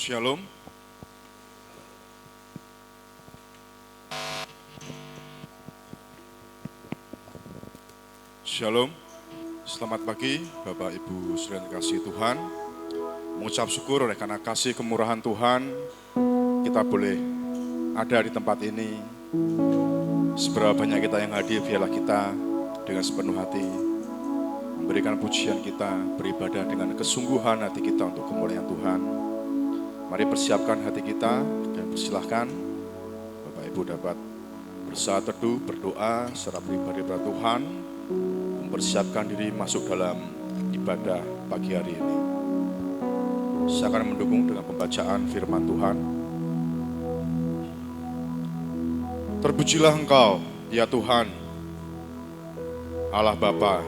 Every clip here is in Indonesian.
Shalom. Shalom. Selamat pagi Bapak Ibu saudara kasih Tuhan. Mengucap syukur oleh karena kasih kemurahan Tuhan, kita boleh ada di tempat ini. Seberapa banyak kita yang hadir, biarlah kita dengan sepenuh hati memberikan pujian kita, beribadah dengan kesungguhan hati kita untuk kemuliaan Tuhan. Mari persiapkan hati kita dan persilahkan Bapak Ibu dapat bersaat teduh, berdoa secara pribadi kepada Tuhan, mempersiapkan diri masuk dalam ibadah pagi hari ini. Saya akan mendukung dengan pembacaan firman Tuhan. Terpujilah Engkau, ya Tuhan, Allah Bapa,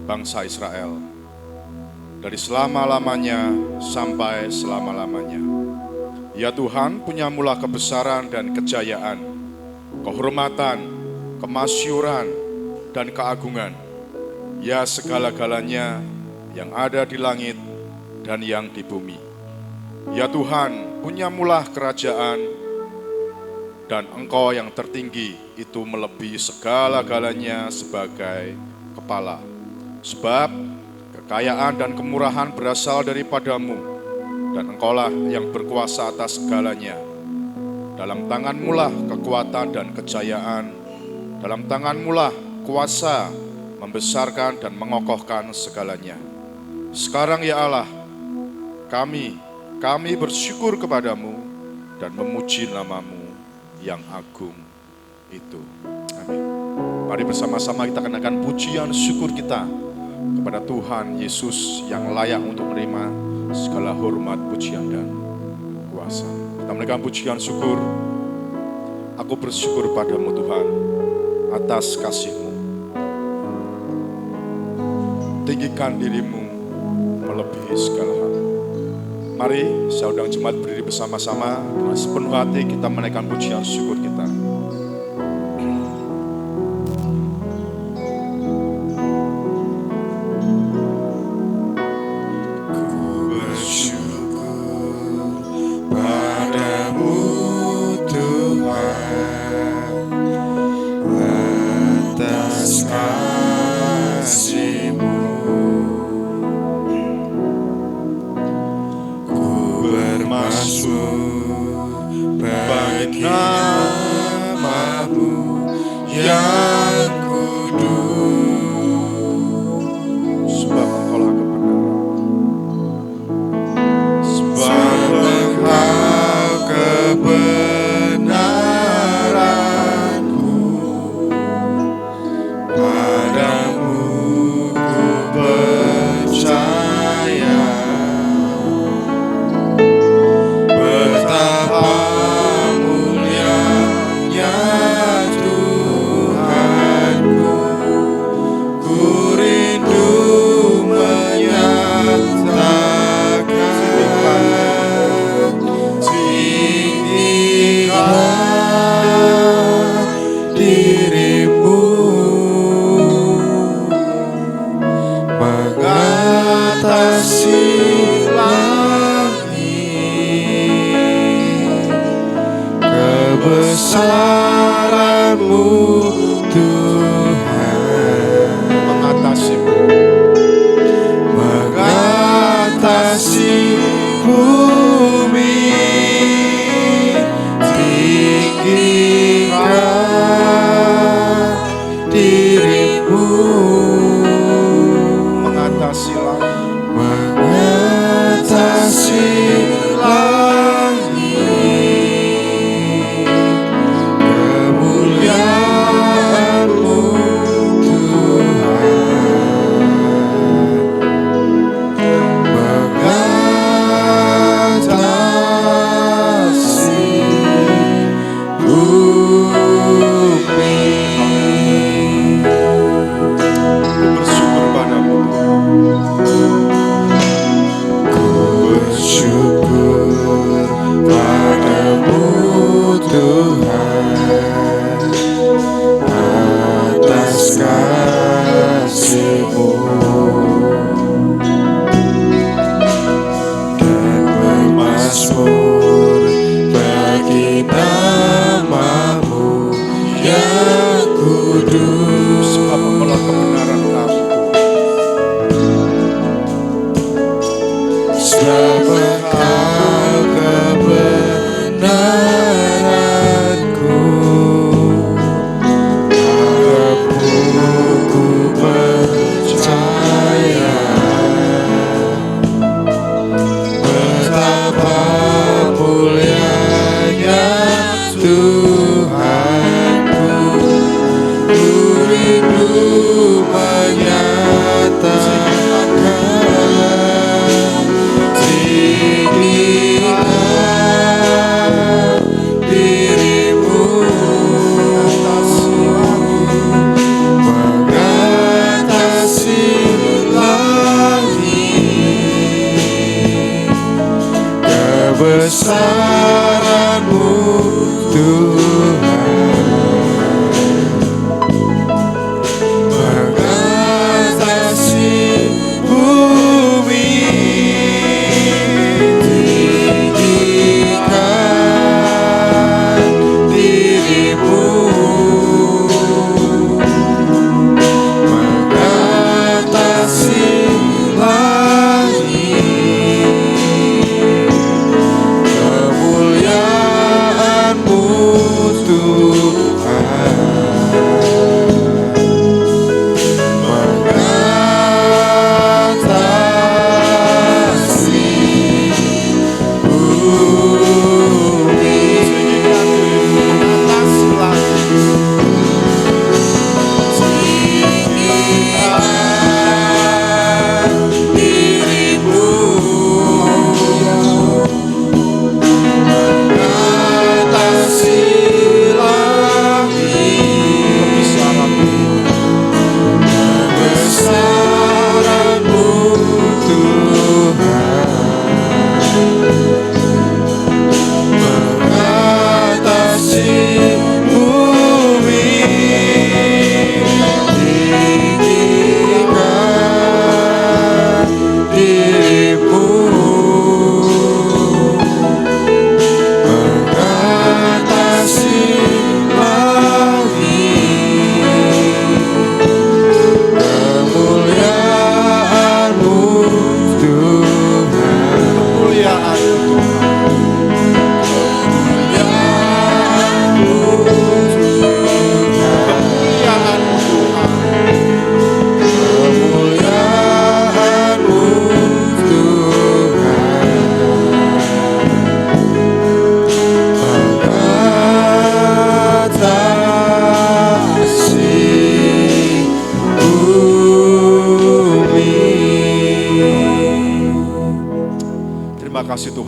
bangsa Israel, dari selama-lamanya sampai selama-lamanya. Ya Tuhan, punyamulah kebesaran dan kejayaan, kehormatan, kemasyuran, dan keagungan. Ya segala-galanya yang ada di langit dan yang di bumi. Ya Tuhan, punyamulah kerajaan, dan Engkau yang tertinggi itu melebihi segala-galanya sebagai kepala. Sebab kekayaan dan kemurahan berasal daripadamu, dan Engkaulah yang berkuasa atas segalanya. Dalam tanganmu-lah kekuatan dan kejayaan, dalam tanganmu-lah kuasa membesarkan dan mengokohkan segalanya. Sekarang ya Allah, kami bersyukur kepadamu dan memuji namamu yang agung itu. Amin. Mari bersama-sama kita kenakan pujian syukur kita kepada Tuhan Yesus yang layak untuk menerima segala hormat, pujian, dan kuasa. Kita menaikkan pujian syukur. Aku bersyukur padamu Tuhan atas kasih-Mu. Tinggikan dirimu melebihi segala hal. Mari saya undang jemaat berdiri bersama-sama dengan sepenuh hati kita menaikkan pujian syukur kita. Kemuliaan-Mu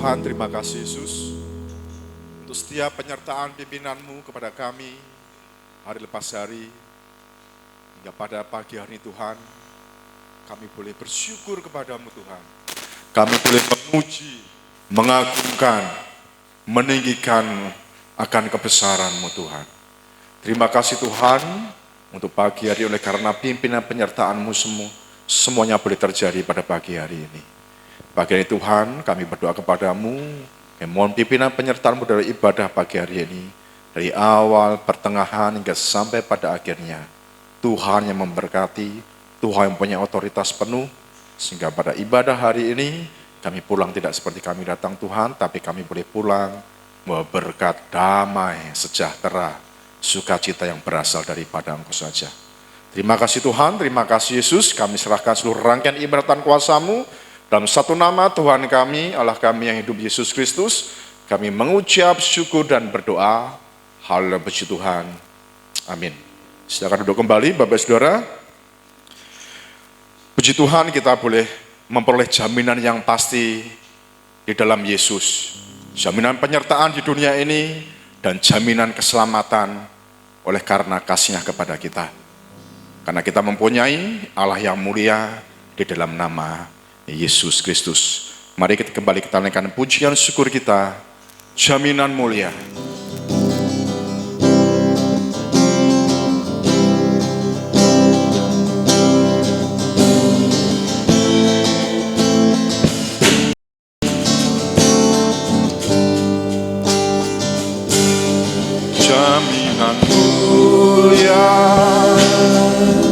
Tuhan, terima kasih Yesus untuk setiap penyertaan pimpinan-Mu kepada kami hari lepas hari, hingga pada pagi hari Tuhan, kami boleh bersyukur kepada-Mu Tuhan. Kami boleh memuji, mengagungkan, meninggikan akan kebesaran-Mu Tuhan. Terima kasih Tuhan untuk pagi hari, oleh karena pimpinan penyertaan-Mu semuanya boleh terjadi pada pagi hari ini. Pagi hari Tuhan, kami berdoa kepada-Mu, mohon pimpinan penyertaan-Mu dari ibadah pagi hari ini, dari awal, pertengahan, hingga sampai pada akhirnya. Tuhan yang memberkati, Tuhan yang punya otoritas penuh, sehingga pada ibadah hari ini, kami pulang tidak seperti kami datang Tuhan, tapi kami boleh pulang membawa berkat, damai, sejahtera, sukacita yang berasal daripada Engkau saja. Terima kasih Tuhan, terima kasih Yesus, kami serahkan seluruh rangkaian ibadah dan kuasa-Mu, dalam satu nama Tuhan kami, Allah kami yang hidup, Yesus Kristus, kami mengucap syukur dan berdoa. Haleluya, puji Tuhan. Amin. Silakan duduk kembali Bapak Saudara. Puji Tuhan, kita boleh memperoleh jaminan yang pasti di dalam Yesus. Jaminan penyertaan di dunia ini dan jaminan keselamatan oleh karena kasih-Nya kepada kita. Karena kita mempunyai Allah yang mulia di dalam nama Yesus Kristus. Mari kita kembali kita naikkan pujian syukur kita, jaminan mulia. Jaminan mulia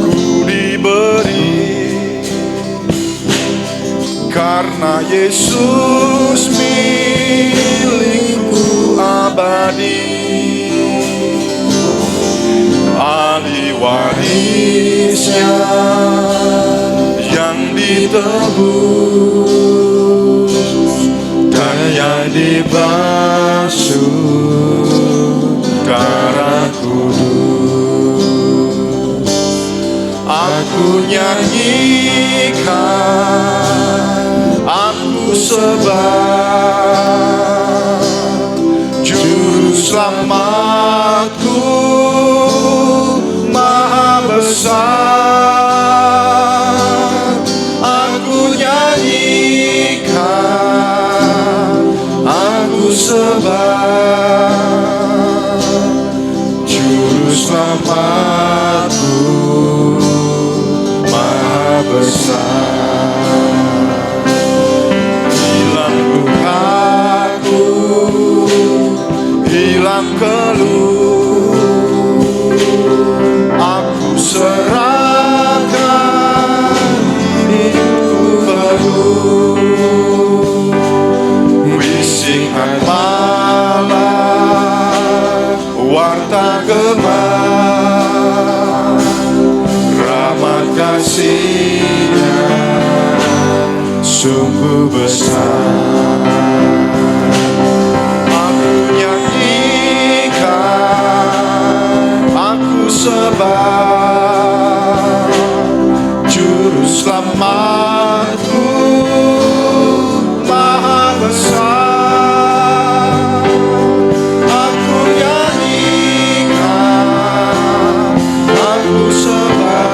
ku diberi, karena Yesus milikku abadi, ahli warisnya yang ditebus dan yang dibasuh darah kudus. Aku nyanyikan, aku sebab juru selamatku maha besar. Aku nyanyikan, aku sebab juru selamatku maha besar. Hilang lukaku, hilang keluh, aku serahkan hidupku baru. Bisikan malam, warta gemar, rahmat kasih-Nya sungguh besar. Aku nyanyikan, aku sebab juru selamatku maha besar. Aku nyanyikan, aku sebab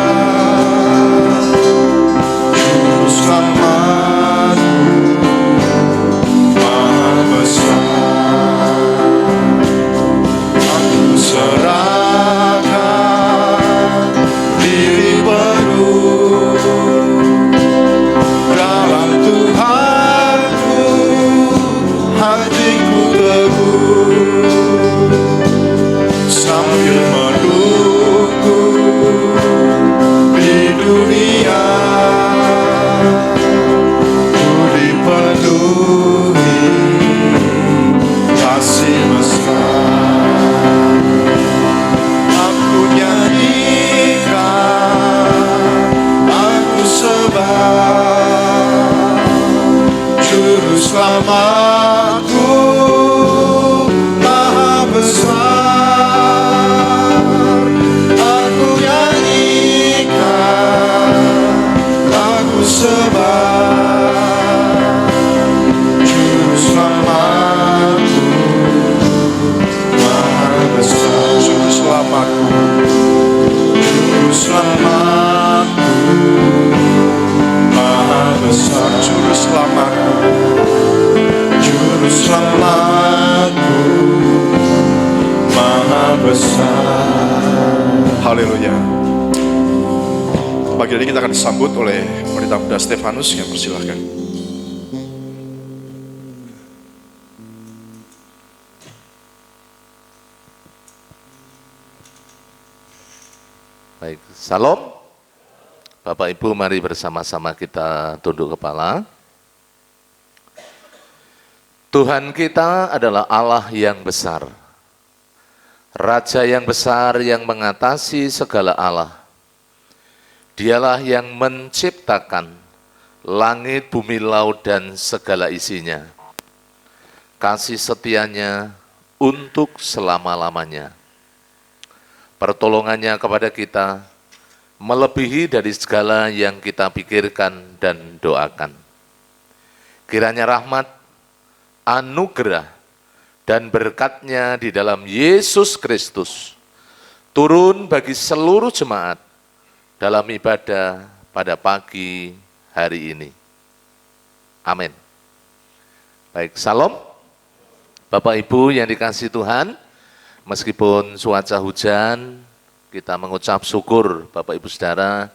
juru selamatku maha besar. Haleluya. Pagi ini kita akan disambut oleh Pendeta Muda Stefanus yang persilahkan. Baik, salam. Bapak Ibu, mari bersama-sama kita tunduk kepala. Tuhan kita adalah Allah yang besar, Raja yang besar yang mengatasi segala Allah. Dialah yang menciptakan langit, bumi, laut, dan segala isinya. Kasih setianya untuk selama-lamanya. Pertolongannya kepada kita melebihi dari segala yang kita pikirkan dan doakan. Kiranya rahmat, anugerah, dan berkat-Nya di dalam Yesus Kristus turun bagi seluruh jemaat dalam ibadah pada pagi hari ini. Amin. Baik, salam. Bapak Ibu yang dikasihi Tuhan, meskipun cuaca hujan, kita mengucap syukur Bapak Ibu Saudara,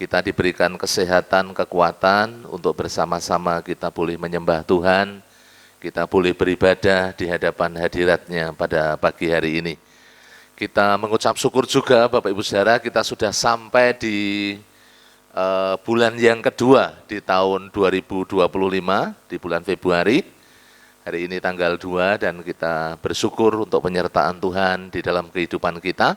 kita diberikan kesehatan, kekuatan untuk bersama-sama kita boleh menyembah Tuhan, kita boleh beribadah di hadapan hadirat-Nya pada pagi hari ini. Kita mengucap syukur juga Bapak Ibu Saudara, kita sudah sampai di bulan yang kedua di tahun 2025, di bulan Februari. Hari ini tanggal 2 dan kita bersyukur untuk penyertaan Tuhan di dalam kehidupan kita,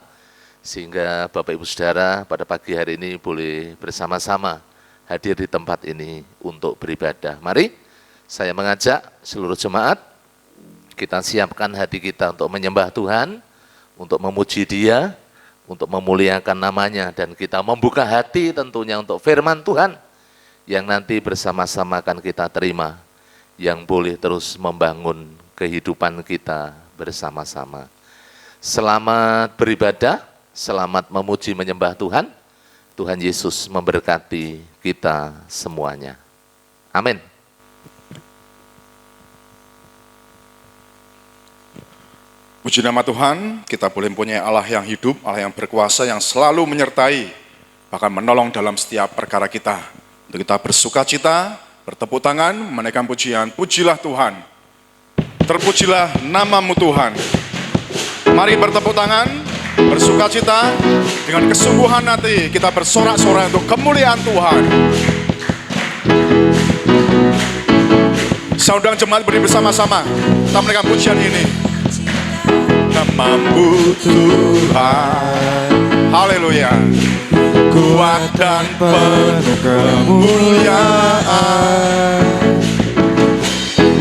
sehingga Bapak Ibu Saudara pada pagi hari ini boleh bersama-sama hadir di tempat ini untuk beribadah. Mari saya mengajak seluruh jemaat, kita siapkan hati kita untuk menyembah Tuhan, untuk memuji Dia, untuk memuliakan namanya, dan kita membuka hati tentunya untuk firman Tuhan yang nanti bersama-sama akan kita terima, yang boleh terus membangun kehidupan kita bersama-sama. Selamat beribadah, selamat memuji menyembah Tuhan. Tuhan Yesus memberkati kita semuanya. Amin. Puji nama Tuhan, kita boleh mempunyai Allah yang hidup, Allah yang berkuasa, yang selalu menyertai, bahkan menolong dalam setiap perkara kita. Untuk kita bersuka cita, bertepuk tangan, menaikkan pujian, pujilah Tuhan. Terpujilah namamu Tuhan. Mari bertepuk tangan, bersuka cita, dengan kesungguhan hati kita bersorak-sorai untuk kemuliaan Tuhan. Saya undang jemaat beri bersama-sama, kita menaikkan pujian ini. Namamu Tuhan, haleluya, kuat dan penuh kemuliaan.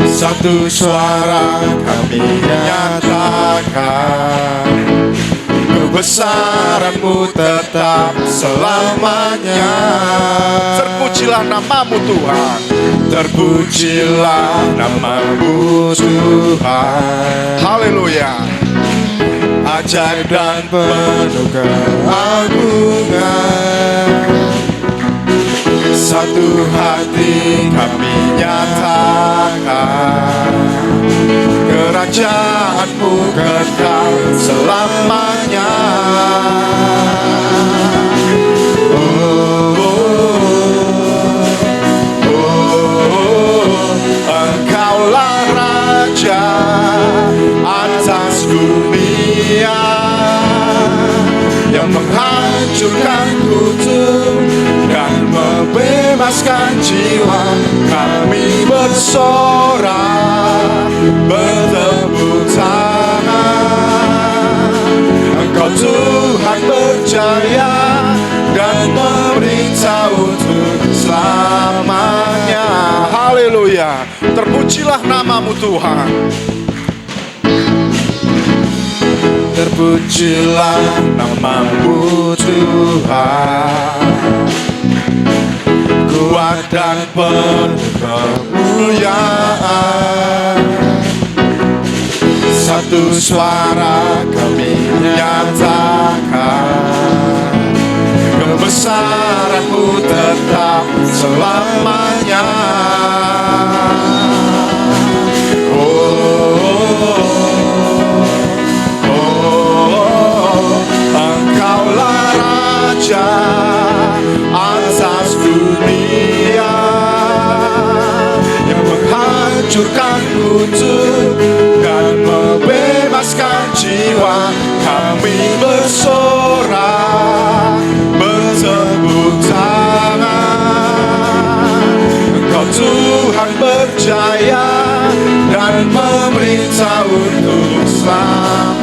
Satu suara kami nyatakan, kebesaran-Mu tetap selamanya. Terpujilah namamu Tuhan, terpujilah namamu Tuhan, haleluya. Ajaib dan penuh keagungan, satu hati kami nyatakan, kerajaan-Mu kekal selamanya. Engkaulah Raja atas dunia, yang menghancurkan kutuk dan membebaskan jiwa. Kami bersorak, bertepuk tangan. Engkau Tuhan berjaya dan memerintah untuk selamanya. Haleluya, terpujilah namamu Tuhan. Terpujilah namamu Tuhan, kuat dan penuh kemuliaan. Satu suara kami nyatakan, kebesaran-Mu tetap selamanya. Oh, oh, oh. kami bersorak, bertepuk tangan. Engkau Tuhan berjaya dan memerintah untuk selamat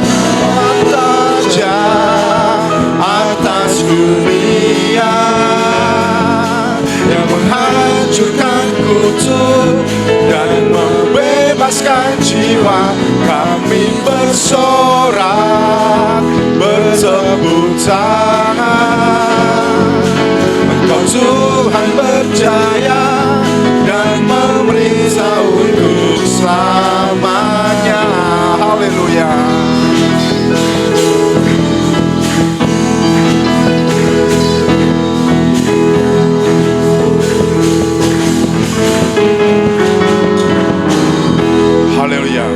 saja atas dunia yang menghancurkan kutuk dan membebaskan jiwa. Kami bersorak, bertepuk tangan. Engkau Tuhan berjaya dan memerintah untuk selamanya. Haleluya. Haleluya.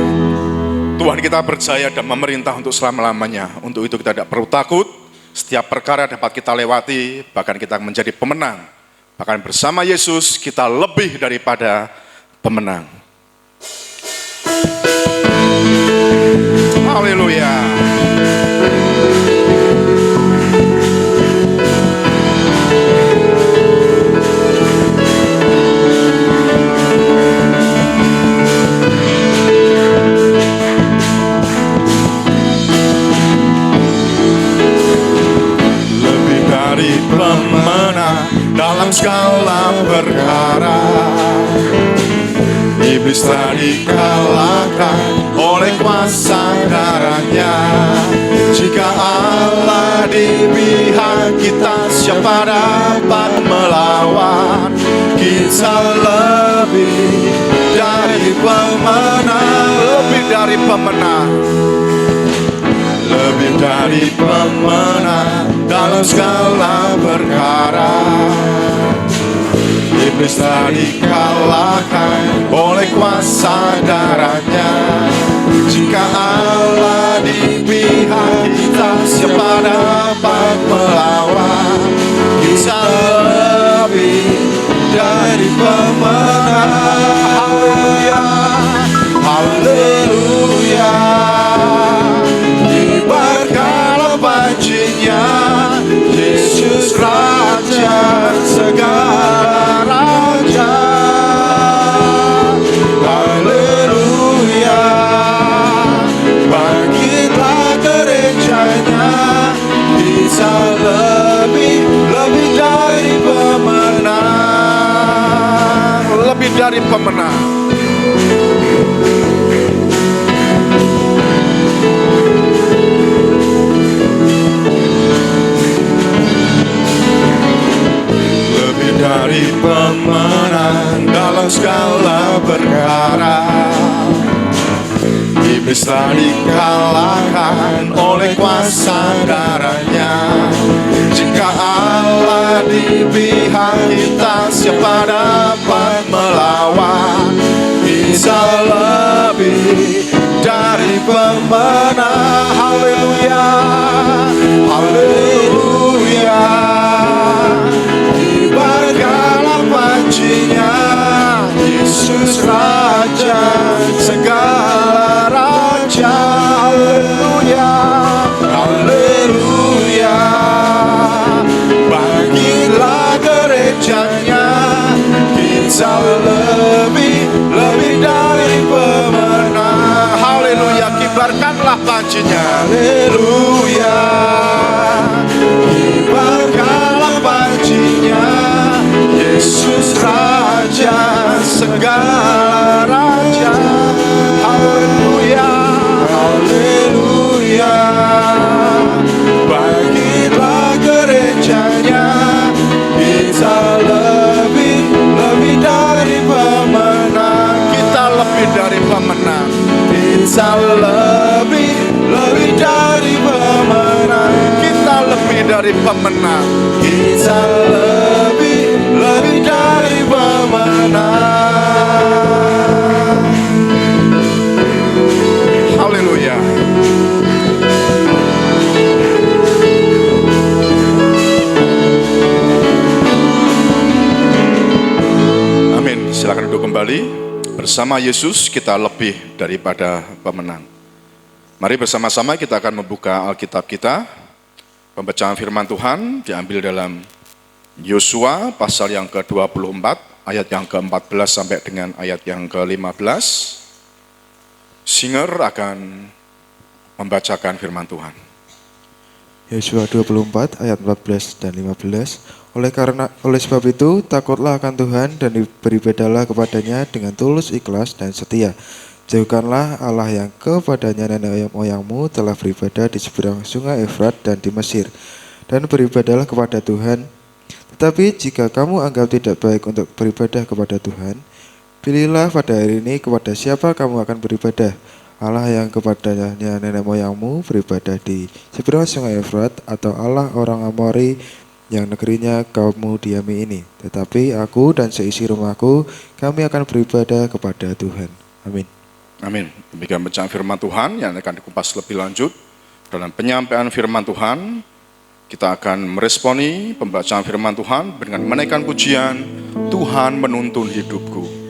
Tuhan kita berjaya dan memerintah untuk selama-lamanya. Untuk itu kita tidak perlu takut. Setiap perkara dapat kita lewati, bahkan kita menjadi pemenang. Bahkan bersama Yesus kita lebih daripada pemenang. Haleluya. Pemenang dalam segala perkara, iblis telah dikalahkan oleh kuasa darahnya. Jika Allah di pihak kita, siapa dapat melawan? Kita lebih dari pemenang, lebih dari pemenang, lebih dari pemenang dalam segala perkara. Iblis telah dikalahkan oleh kuasa darahnya. Jika Allah di pihak kita, siapa dapat melawan? Kita lebih dari pemenang. Haleluya, haleluya. Diberkatilah pancinya, Yesus Raja segala raja. Haleluya, bangkitlah gerejanya. Kita lebih dari pemenang, lebih dari pemenang. Dari pemenang dalam segala perkara. Iblis telah dikalahkan oleh kuasa darahnya. Jika Allah di pihak kita, siapa dapat melawan? Bisa lebih dari pemenang. Haleluya, haleluya. Diberkatilah pancinya, Yesus Raja segala raja. Haleluya, haleluya. Bangkitlah gerejanya, kita lebih dari pemenang. Haleluya, kibarkanlah pancinya. Haleluya, kibarkanlah pancinya, Yesus Raja segala raja. Haleluya, haleluya. Bangkitlah gerejanya, kita lebih dari pemenang. Kita lebih dari pemenang. Kita lebih dari pemenang. Kita lebih dari pemenang. Kita lebih dari pemenang. Haleluya. Amin. Silakan duduk kembali. Bersama Yesus kita lebih daripada pemenang. Mari bersama-sama kita akan membuka Alkitab kita. Pembacaan firman Tuhan diambil dalam Yosua pasal yang ke-24, ayat yang ke-14 sampai dengan ayat yang ke-15. Singer akan membacakan firman Tuhan. Yosua 24 ayat 14 dan 15. Oleh sebab itu, takutlah akan Tuhan dan beribadahlah kepadanya dengan tulus, ikhlas, dan setia. Jauhkanlah Allah yang kepadanya nenek moyangmu telah beribadah di seberang sungai Efrat dan di Mesir, dan beribadahlah kepada Tuhan. Tetapi jika kamu anggap tidak baik untuk beribadah kepada Tuhan, pilihlah pada hari ini kepada siapa kamu akan beribadah. Allah yang kepadanya nenek moyangmu beribadah di seberang sungai Efrat, atau Allah orang Amori yang negerinya kamu diami ini. Tetapi aku dan seisi rumahku, kami akan beribadah kepada Tuhan. Amin. Amin. Demikian bacaan firman Tuhan yang akan dikupas lebih lanjut. Dalam penyampaian firman Tuhan, kita akan meresponi pembacaan firman Tuhan dengan menaikkan pujian, Tuhan menuntun hidupku.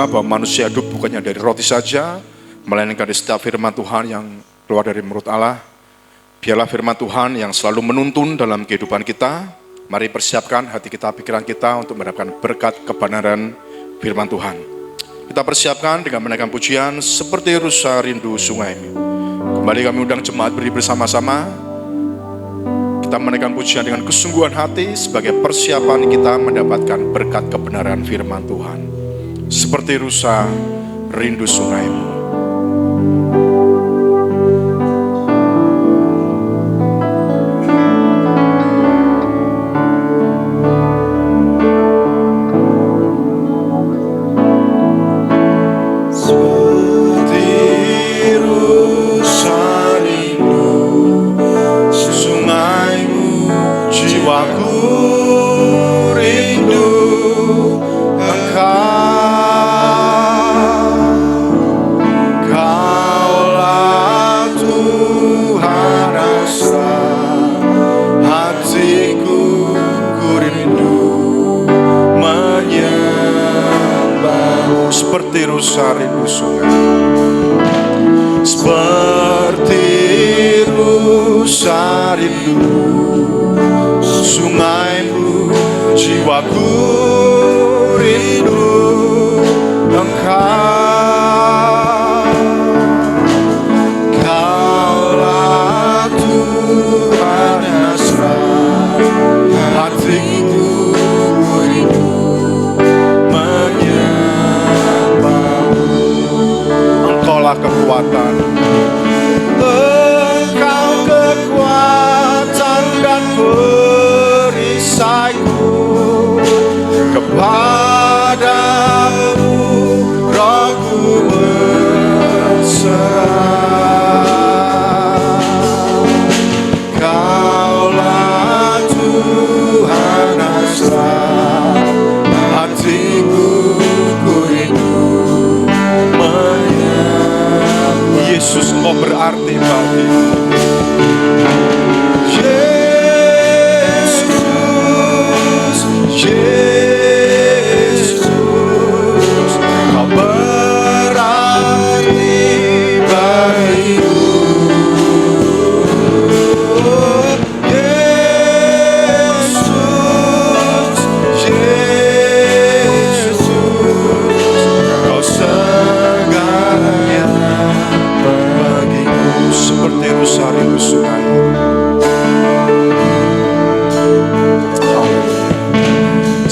Bahwa manusia hidup bukannya dari roti saja, melainkan dari setiap firman Tuhan yang keluar dari mulut Allah. Biarlah firman Tuhan yang selalu menuntun dalam kehidupan kita. Mari persiapkan hati kita, pikiran kita untuk mendapatkan berkat kebenaran firman Tuhan. Kita persiapkan dengan menaikkan pujian seperti rusa rindu sungai. Kembali kami undang jemaat berdiri bersama-sama. Kita menaikkan pujian dengan kesungguhan hati sebagai persiapan kita mendapatkan berkat kebenaran firman Tuhan. Seperti rusa rindu sungaimu. rusa rindu sungai. Seperti rusa rindu sungaimu, jiwaku rindu Engkau. Kaulah Tuhan Nasrat, hatiku rindu menyembahmu. Engkaulah kekuatan, Engkau kekuatan dan perisaiku. Kepadamu rohku berserah. Kaulah Tuhan Nasrat, hatiku ku rindu menyembah. Yesus, Engkau berarti bagiku. Yesus, Kau berarti bagiku. Yesus, Kau segalanya bagiku. Seperti rusa rindu sungai.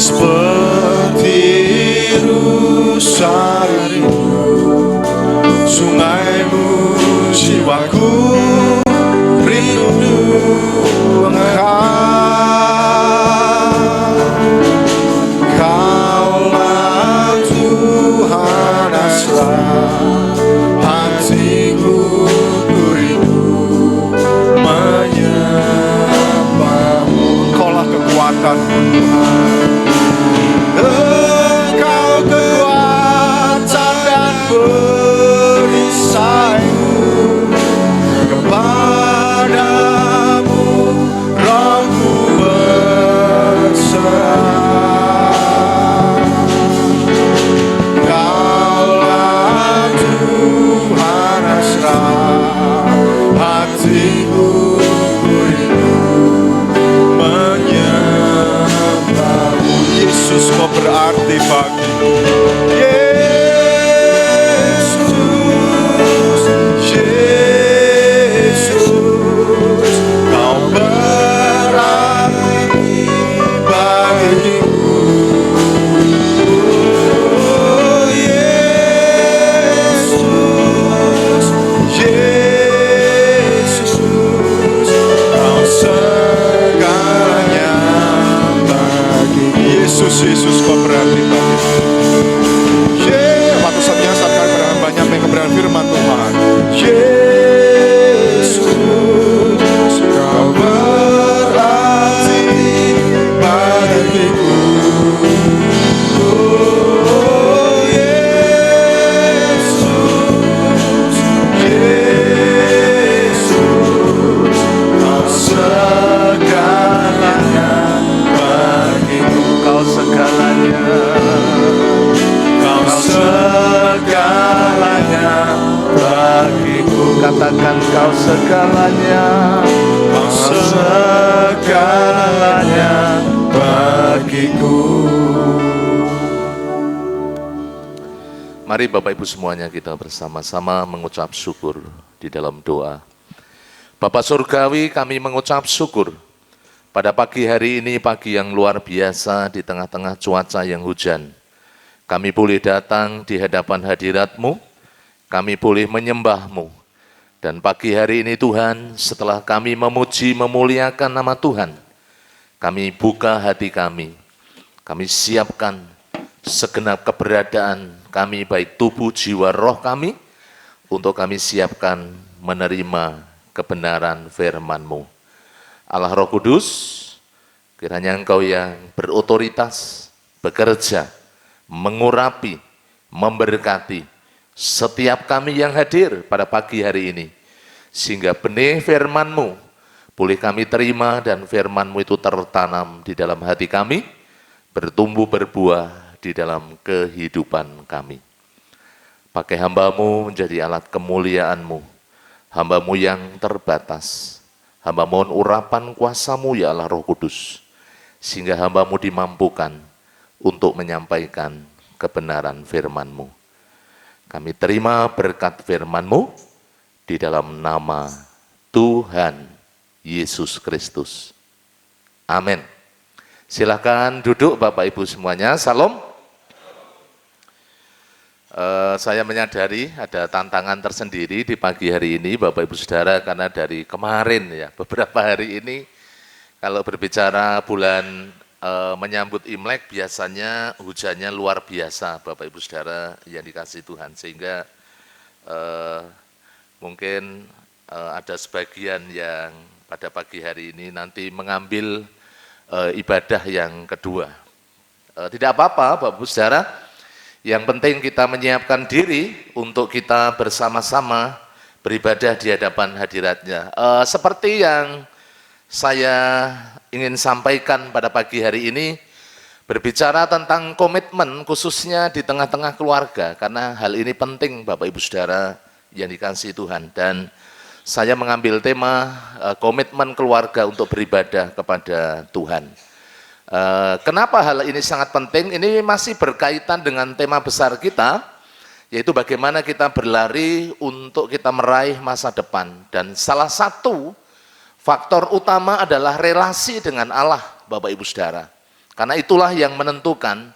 Seperti rusa rindu sungaimu, jiwaku rindu Engkau. Kaulah Tuhan Nasrat, hatiku rindu menyembahmu. Kaulah kekuatanku Tuhan, Engkau kekuatan dan perisaiku. Kepadamu rohku berserah. Kaulah Tuhan Nasrat, hatiku rindu menyembahmu. Yesus, Kau berarti bagiku. Yesus, Yesus, Kau berarti bagiku. Yesus, Yesus, Kau segalanya bagiku. Yesus, Yesus, Kau berarti bagiku. Waktu saat menyatakan pada hambanya kebenaran firman Tuhan. Yesus, Kau berarti bagiku. Oh, Yesus, Yesus, Kau segalanya bagiku. Kau segalanya, Kau segalanya bagiku. Katakan Kau segalanya, Kau segalanya bagiku. Mari Bapak Ibu semuanya kita bersama-sama mengucap syukur di dalam doa. Bapa Surgawi, kami mengucap syukur pada pagi hari ini, pagi yang luar biasa di tengah-tengah cuaca yang hujan. Kami boleh datang di hadapan hadirat-Mu, kami boleh menyembah-Mu. Dan pagi hari ini Tuhan, setelah kami memuji memuliakan nama Tuhan, kami buka hati kami siapkan segenap keberadaan kami, baik tubuh, jiwa, roh kami, untuk kami siapkan menerima kebenaran firman-Mu. Allah Roh Kudus, kiranya Engkau yang berotoritas, bekerja, mengurapi, memberkati setiap kami yang hadir pada pagi hari ini, sehingga benih firman-Mu boleh kami terima dan firman-Mu itu tertanam di dalam hati kami, bertumbuh berbuah di dalam kehidupan kami. Pakai hamba-Mu menjadi alat kemuliaan-Mu, hamba-Mu yang terbatas. Hamba mohon urapan kuasa-Mu ya Allah Roh Kudus, sehingga hamba-Mu dimampukan untuk menyampaikan kebenaran firman-Mu. Kami terima berkat firman-Mu di dalam nama Tuhan Yesus Kristus. Amin. Silakan duduk Bapak Ibu semuanya. Salam. Saya menyadari ada tantangan tersendiri di pagi hari ini Bapak Ibu Saudara, karena dari kemarin ya beberapa hari ini kalau berbicara bulan menyambut Imlek biasanya hujannya luar biasa Bapak Ibu Saudara yang dikasihi Tuhan, sehingga mungkin ada sebagian yang pada pagi hari ini nanti mengambil ibadah yang kedua. Tidak apa-apa Bapak Ibu Saudara, yang penting kita menyiapkan diri untuk kita bersama-sama beribadah di hadapan hadirat-Nya. Seperti yang saya ingin sampaikan pada pagi hari ini, berbicara tentang komitmen khususnya di tengah-tengah keluarga, karena hal ini penting Bapak Ibu Saudara yang dikasihi Tuhan. Dan saya mengambil tema komitmen keluarga untuk beribadah kepada Tuhan. Kenapa hal ini sangat penting? Ini masih berkaitan dengan tema besar kita, yaitu bagaimana kita berlari untuk kita meraih masa depan. Dan salah satu faktor utama adalah relasi dengan Allah, Bapak Ibu Saudara. Karena itulah yang menentukan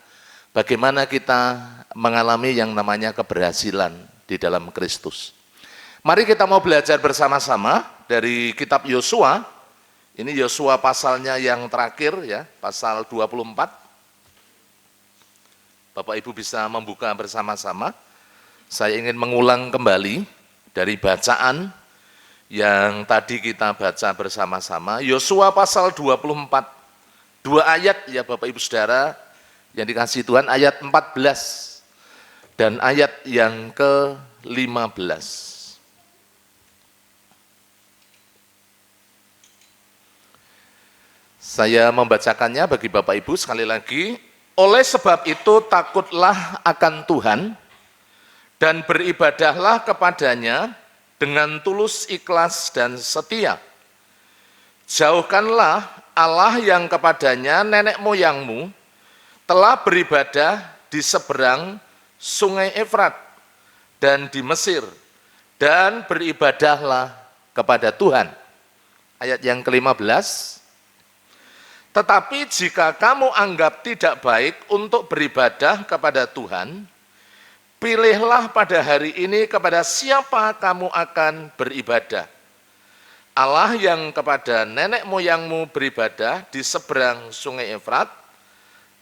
bagaimana kita mengalami yang namanya keberhasilan di dalam Kristus. Mari kita mau belajar bersama-sama dari kitab Yosua. Ini Yosua pasalnya yang terakhir ya, pasal 24. Bapak Ibu bisa membuka bersama-sama. Saya ingin mengulang kembali dari bacaan yang tadi kita baca bersama-sama. Yosua pasal 24. 2 ayat ya Bapak Ibu Saudara yang dikasihi Tuhan, ayat 14 dan ayat yang ke-15. Saya membacakannya bagi Bapak Ibu sekali lagi. Oleh sebab itu takutlah akan Tuhan dan beribadahlah kepadanya dengan tulus, ikhlas, dan setia. Jauhkanlah Allah yang kepadanya nenek moyangmu telah beribadah di seberang sungai Efrat dan di Mesir, dan beribadahlah kepada Tuhan. Ayat yang ke-15. Tetapi jika kamu anggap tidak baik untuk beribadah kepada Tuhan, pilihlah pada hari ini kepada siapa kamu akan beribadah. Allah yang kepada nenek moyangmu beribadah di seberang sungai Efrat,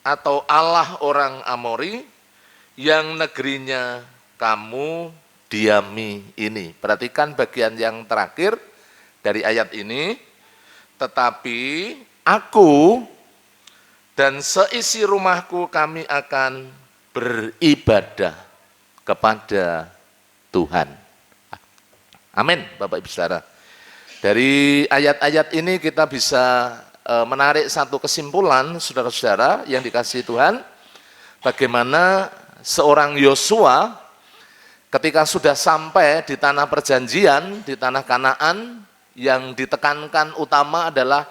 atau Allah orang Amori yang negerinya kamu diami ini. Perhatikan bagian yang terakhir dari ayat ini. Tetapi aku dan seisi rumahku kami akan beribadah kepada Tuhan. Amin Bapak Ibu Saudara. Dari ayat-ayat ini kita bisa menarik satu kesimpulan saudara-saudara yang dikasihi Tuhan. Bagaimana seorang Yosua ketika sudah sampai di tanah perjanjian, di tanah Kanaan, yang ditekankan utama adalah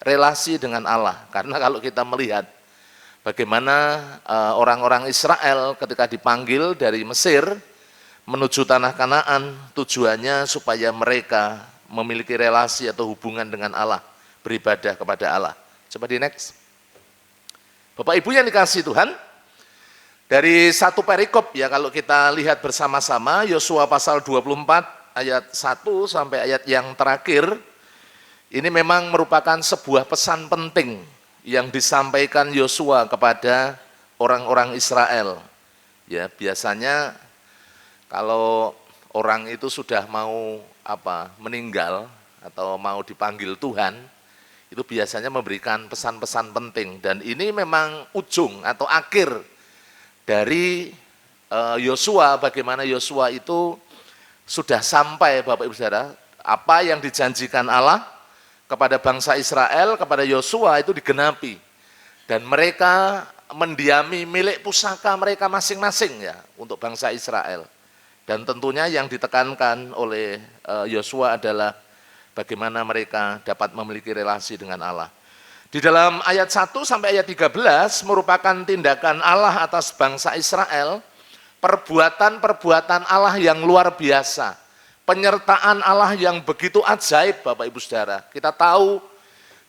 relasi dengan Allah. Karena kalau kita melihat bagaimana orang-orang Israel ketika dipanggil dari Mesir menuju tanah Kanaan, tujuannya supaya mereka memiliki relasi atau hubungan dengan Allah, beribadah kepada Allah. Coba di next. Bapak Ibu yang dikasihi Tuhan, dari satu perikop ya kalau kita lihat bersama-sama, Yosua pasal 24 ayat 1 sampai ayat yang terakhir, ini memang merupakan sebuah pesan penting yang disampaikan Yosua kepada orang-orang Israel. Ya, biasanya kalau orang itu sudah mau meninggal atau mau dipanggil Tuhan, itu biasanya memberikan pesan-pesan penting, dan ini memang ujung atau akhir dari Yosua, bagaimana Yosua itu sudah sampai Bapak Ibu Saudara, apa yang dijanjikan Allah kepada bangsa Israel, kepada Yosua itu digenapi. Dan mereka mendiami milik pusaka mereka masing-masing ya untuk bangsa Israel. Dan tentunya yang ditekankan oleh Yosua adalah bagaimana mereka dapat memiliki relasi dengan Allah. Di dalam ayat 1 sampai ayat 13 merupakan tindakan Allah atas bangsa Israel, perbuatan-perbuatan Allah yang luar biasa, penyertaan Allah yang begitu ajaib Bapak Ibu Saudara. Kita tahu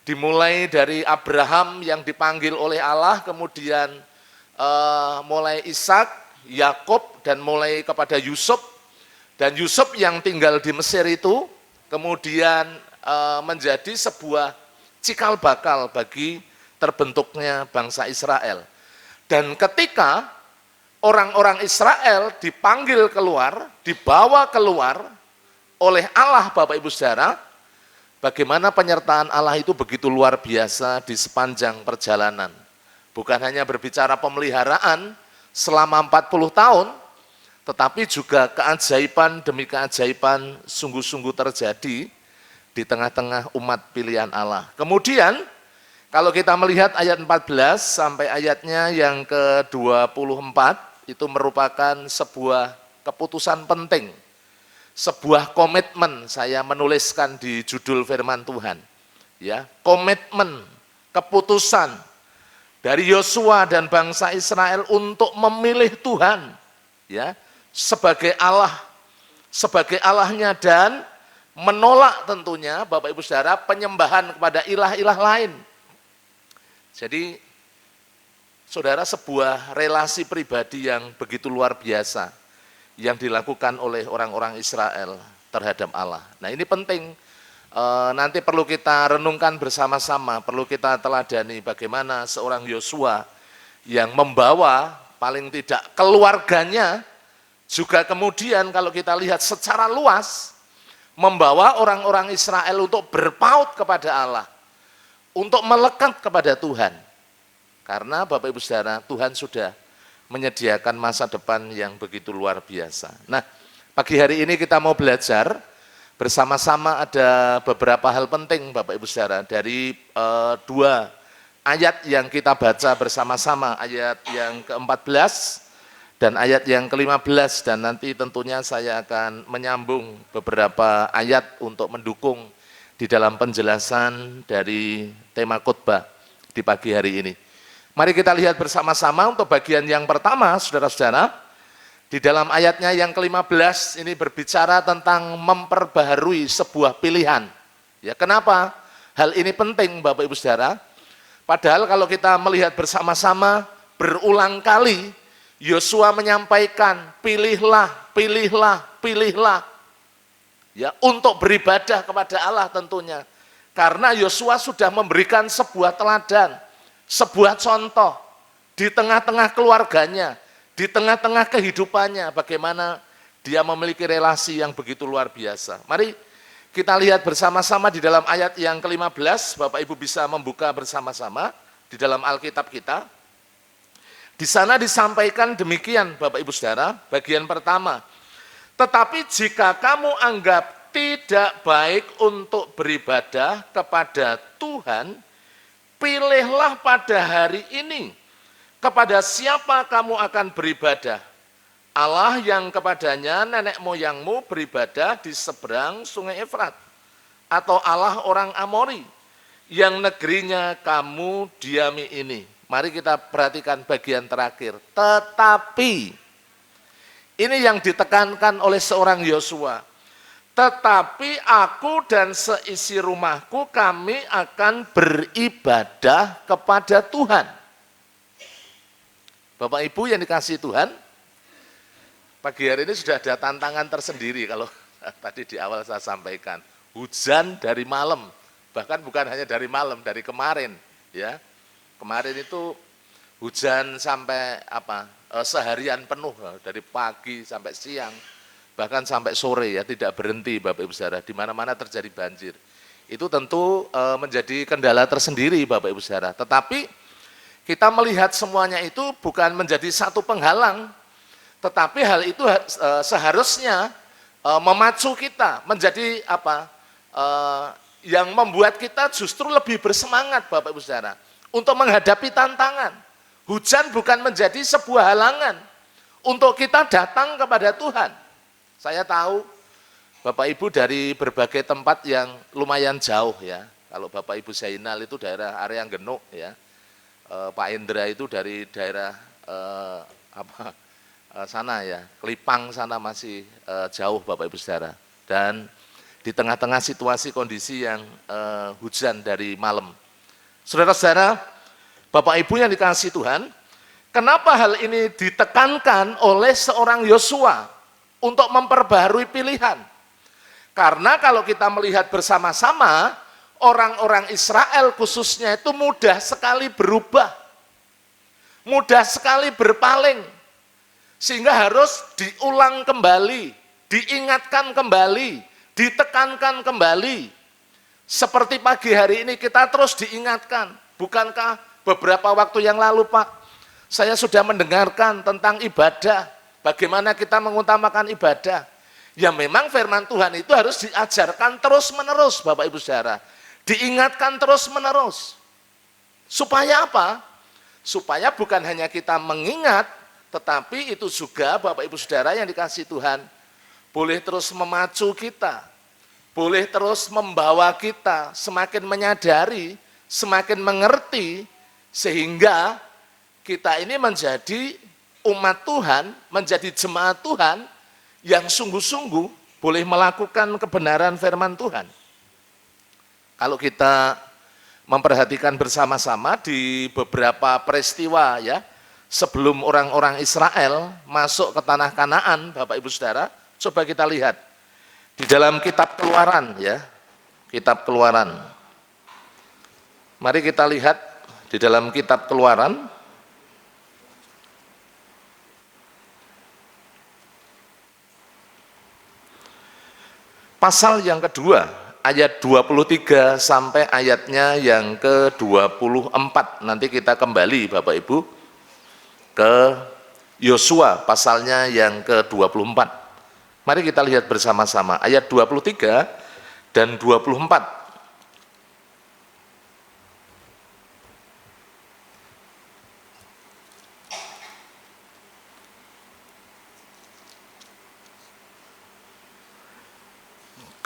dimulai dari Abraham yang dipanggil oleh Allah, kemudian mulai Ishak, Yakub, dan mulai kepada Yusuf, dan Yusuf yang tinggal di Mesir itu kemudian menjadi sebuah cikal bakal bagi terbentuknya bangsa Israel. Dan ketika orang-orang Israel dipanggil keluar, dibawa keluar oleh Allah Bapak Ibu Saudara, bagaimana penyertaan Allah itu begitu luar biasa di sepanjang perjalanan. Bukan hanya berbicara pemeliharaan selama 40 tahun, tetapi juga keajaiban demi keajaiban sungguh-sungguh terjadi di tengah-tengah umat pilihan Allah. Kemudian, kalau kita melihat ayat 14 sampai ayatnya yang ke-24, itu merupakan sebuah keputusan penting, sebuah komitmen. Saya menuliskan di judul firman Tuhan, ya, komitmen, keputusan dari Yosua dan bangsa Israel untuk memilih Tuhan, ya, sebagai Allah, sebagai Allahnya, dan menolak tentunya Bapak Ibu Saudara penyembahan kepada ilah-ilah lain. Jadi saudara, sebuah relasi pribadi yang begitu luar biasa yang dilakukan oleh orang-orang Israel terhadap Allah. Nah, ini penting, nanti perlu kita renungkan bersama-sama, perlu kita teladani bagaimana seorang Yosua yang membawa paling tidak keluarganya, juga kemudian kalau kita lihat secara luas, membawa orang-orang Israel untuk berpaut kepada Allah, untuk melekat kepada Tuhan. Karena Bapak Ibu Saudara, Tuhan sudah menyediakan masa depan yang begitu luar biasa. Nah, pagi hari ini kita mau belajar bersama-sama, ada beberapa hal penting Bapak Ibu Saudara dari dua ayat yang kita baca bersama-sama, ayat yang ke-14 dan ayat yang ke-15, dan nanti tentunya saya akan menyambung beberapa ayat untuk mendukung di dalam penjelasan dari tema khotbah di pagi hari ini. Mari kita lihat bersama-sama untuk bagian yang pertama, saudara-saudara. Di dalam ayatnya yang ke-15 ini berbicara tentang memperbaharui sebuah pilihan. Ya, kenapa hal ini penting Bapak Ibu Saudara? Padahal kalau kita melihat bersama-sama, berulang kali Yosua menyampaikan, pilihlah, pilihlah, pilihlah. Ya, untuk beribadah kepada Allah tentunya. Karena Yosua sudah memberikan sebuah teladan, sebuah contoh di tengah-tengah keluarganya, di tengah-tengah kehidupannya, bagaimana dia memiliki relasi yang begitu luar biasa. Mari kita lihat bersama-sama di dalam ayat yang ke-15, Bapak Ibu bisa membuka bersama-sama di dalam Alkitab kita. Di sana disampaikan demikian Bapak Ibu Saudara, bagian pertama. Tetapi jika kamu anggap tidak baik untuk beribadah kepada Tuhan, pilihlah pada hari ini kepada siapa kamu akan beribadah. Allah yang kepadanya nenek moyangmu beribadah di seberang sungai Efrat, atau Allah orang Amori yang negerinya kamu diami ini. Mari kita perhatikan bagian terakhir. Tetapi, ini yang ditekankan oleh seorang Yosua. Tetapi aku dan seisi rumahku kami akan beribadah kepada Tuhan. Bapak Ibu yang dikasihi Tuhan, pagi hari ini sudah ada tantangan tersendiri kalau tadi di awal saya sampaikan. Hujan dari malam, bahkan bukan hanya dari malam, dari kemarin. Ya, kemarin itu hujan sampai seharian penuh, dari pagi sampai siang. Bahkan sampai sore, ya, tidak berhenti Bapak Ibu Saudara, di mana-mana terjadi banjir. Itu tentu menjadi kendala tersendiri Bapak Ibu Saudara. Tetapi kita melihat semuanya itu bukan menjadi satu penghalang, tetapi hal itu seharusnya memacu kita menjadi yang membuat kita justru lebih bersemangat Bapak Ibu Saudara untuk menghadapi tantangan. Hujan bukan menjadi sebuah halangan untuk kita datang kepada Tuhan. Saya tahu Bapak Ibu dari berbagai tempat yang lumayan jauh ya. Kalau Bapak Ibu Zainal itu daerah area Genuk ya. Pak Indra itu dari daerah sana ya, Kelipang sana masih jauh Bapak Ibu Saudara. Dan di tengah-tengah situasi kondisi yang hujan dari malam. Saudara-saudara, Bapak Ibu yang dikasihi Tuhan, kenapa hal ini ditekankan oleh seorang Yosua untuk memperbaharui pilihan? Karena kalau kita melihat bersama-sama, orang-orang Israel khususnya itu mudah sekali berubah, mudah sekali berpaling, sehingga harus diulang kembali, diingatkan kembali, ditekankan kembali. Seperti pagi hari ini kita terus diingatkan, bukankah beberapa waktu yang lalu Pak, saya sudah mendengarkan tentang ibadah, bagaimana kita mengutamakan ibadah. Ya memang firman Tuhan itu harus diajarkan terus-menerus Bapak Ibu Saudara. Diingatkan terus-menerus. Supaya apa? Supaya bukan hanya kita mengingat, tetapi itu juga Bapak Ibu Saudara yang dikasihi Tuhan, boleh terus memacu kita, boleh terus membawa kita semakin menyadari, semakin mengerti, sehingga kita ini menjadi umat Tuhan, menjadi jemaat Tuhan, yang sungguh-sungguh boleh melakukan kebenaran firman Tuhan. Kalau kita memperhatikan bersama-sama di beberapa peristiwa ya, sebelum orang-orang Israel masuk ke tanah Kanaan, Bapak Ibu Saudara, coba kita lihat di dalam kitab Keluaran ya, kitab Keluaran. Mari kita lihat di dalam kitab Keluaran pasal yang kedua, ayat 23 sampai ayatnya yang ke-24. Nanti kita kembali Bapak Ibu ke Yosua pasalnya yang ke-24. Mari kita lihat bersama-sama ayat 23 dan 24.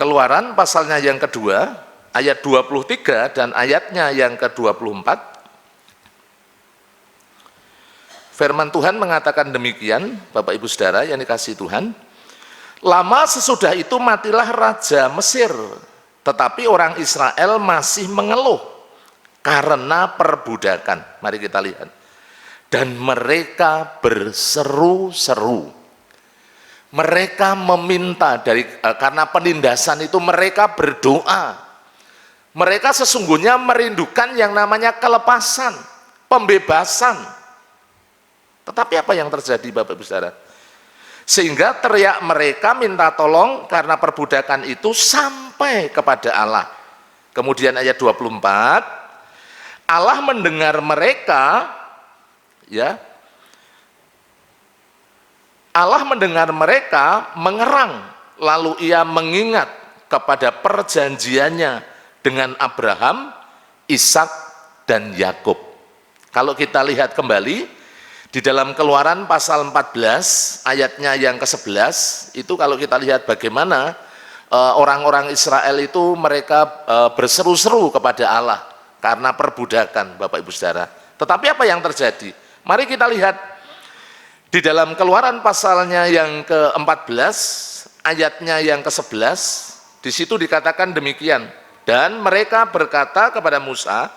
Keluaran pasalnya yang kedua, ayat 23 dan ayatnya yang ke-24. Firman Tuhan mengatakan demikian, Bapak Ibu Saudara yang dikasihi Tuhan. Lama sesudah itu matilah Raja Mesir, tetapi orang Israel masih mengeluh karena perbudakan. Mari kita lihat. Dan mereka berseru-seru. Mereka meminta karena penindasan itu mereka berdoa. Mereka sesungguhnya merindukan yang namanya kelepasan, pembebasan. Tetapi apa yang terjadi Bapak Ibu Saudara? Sehingga teriak mereka minta tolong karena perbudakan itu sampai kepada Allah. Kemudian ayat 24, Allah mendengar mereka ya. Allah mendengar mereka mengerang, lalu ia mengingat kepada perjanjiannya dengan Abraham, Ishak, dan Yakub. Kalau kita lihat kembali, di dalam Keluaran pasal 14, ayatnya yang ke-11, itu kalau kita lihat bagaimana orang-orang Israel itu mereka berseru-seru kepada Allah karena perbudakan, Bapak Ibu Saudara. Tetapi apa yang terjadi? Mari kita lihat di dalam Keluaran pasalnya yang ke-14, ayatnya yang ke-11, di situ dikatakan demikian. Dan mereka berkata kepada Musa,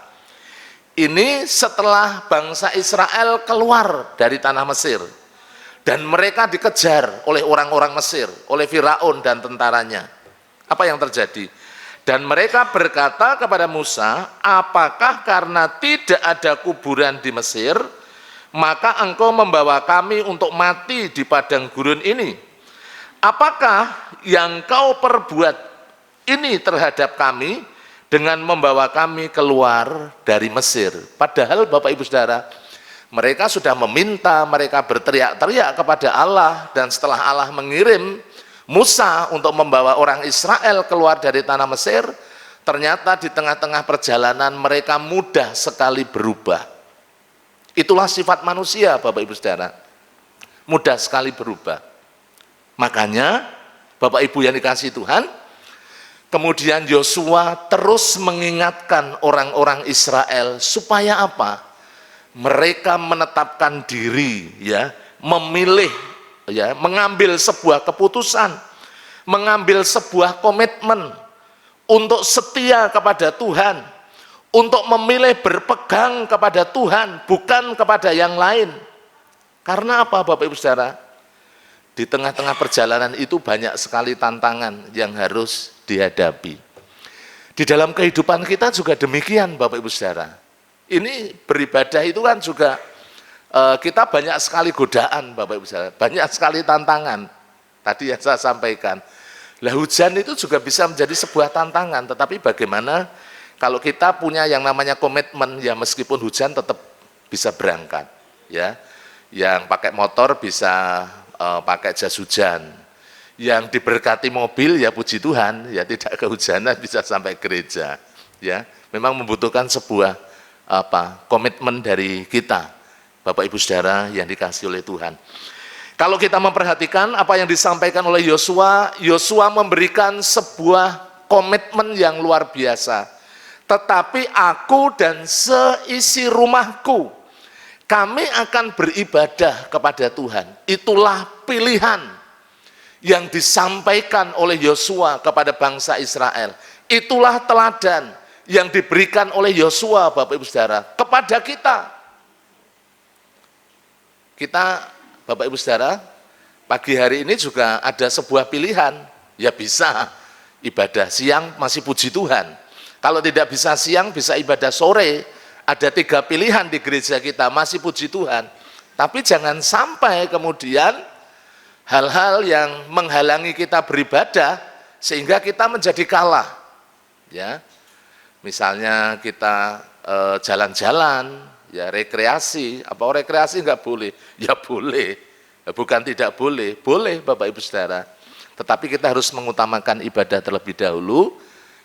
ini setelah bangsa Israel keluar dari tanah Mesir, dan mereka dikejar oleh orang-orang Mesir, oleh Firaun dan tentaranya. Apa yang terjadi? Dan mereka berkata kepada Musa, apakah karena tidak ada kuburan di Mesir, maka engkau membawa kami untuk mati di padang gurun ini? Apakah yang kau perbuat ini terhadap kami dengan membawa kami keluar dari Mesir? Padahal Bapak Ibu Saudara, mereka sudah meminta, mereka berteriak-teriak kepada Allah, dan setelah Allah mengirim Musa untuk membawa orang Israel keluar dari tanah Mesir, ternyata di tengah-tengah perjalanan mereka mudah sekali berubah. Itulah sifat manusia Bapak Ibu Saudara, mudah sekali berubah. Makanya Bapak Ibu yang dikasihi Tuhan, kemudian Yosua terus mengingatkan orang-orang Israel supaya apa? Mereka menetapkan diri, ya, memilih, ya, mengambil sebuah keputusan, mengambil sebuah komitmen untuk setia kepada Tuhan, untuk memilih berpegang kepada Tuhan, bukan kepada yang lain. Karena apa, Bapak Ibu Saudara? Di tengah-tengah perjalanan itu banyak sekali tantangan yang harus dihadapi. Di dalam kehidupan kita juga demikian, Bapak Ibu Saudara. Ini beribadah itu kan juga kita banyak sekali godaan, Bapak Ibu Saudara. Banyak sekali tantangan. Tadi yang saya sampaikan. Lah hujan itu juga bisa menjadi sebuah tantangan, tetapi bagaimana kalau kita punya yang namanya komitmen, ya meskipun hujan tetap bisa berangkat, ya. Yang pakai motor bisa pakai jas hujan. Yang diberkati mobil ya puji Tuhan, ya tidak kehujanan bisa sampai gereja, ya. Memang membutuhkan sebuah komitmen dari kita, Bapak Ibu Saudara yang dikasihi oleh Tuhan. Kalau kita memperhatikan apa yang disampaikan oleh Yosua, Yosua memberikan sebuah komitmen yang luar biasa. Tetapi aku dan seisi rumahku, kami akan beribadah kepada Tuhan. Itulah pilihan yang disampaikan oleh Yosua kepada bangsa Israel. Itulah teladan yang diberikan oleh Yosua, Bapak Ibu Saudara, kepada kita. Kita, Bapak Ibu Saudara, pagi hari ini juga ada sebuah pilihan. Ya bisa ibadah siang masih puji Tuhan. Kalau tidak bisa siang, bisa ibadah sore. Ada 3 pilihan di gereja kita, masih puji Tuhan. Tapi jangan sampai kemudian hal-hal yang menghalangi kita beribadah, sehingga kita menjadi kalah. Ya, misalnya kita jalan-jalan, ya rekreasi. Apa rekreasi nggak boleh? Ya boleh. Bukan tidak boleh, boleh Bapak Ibu Saudara. Tetapi kita harus mengutamakan ibadah terlebih dahulu,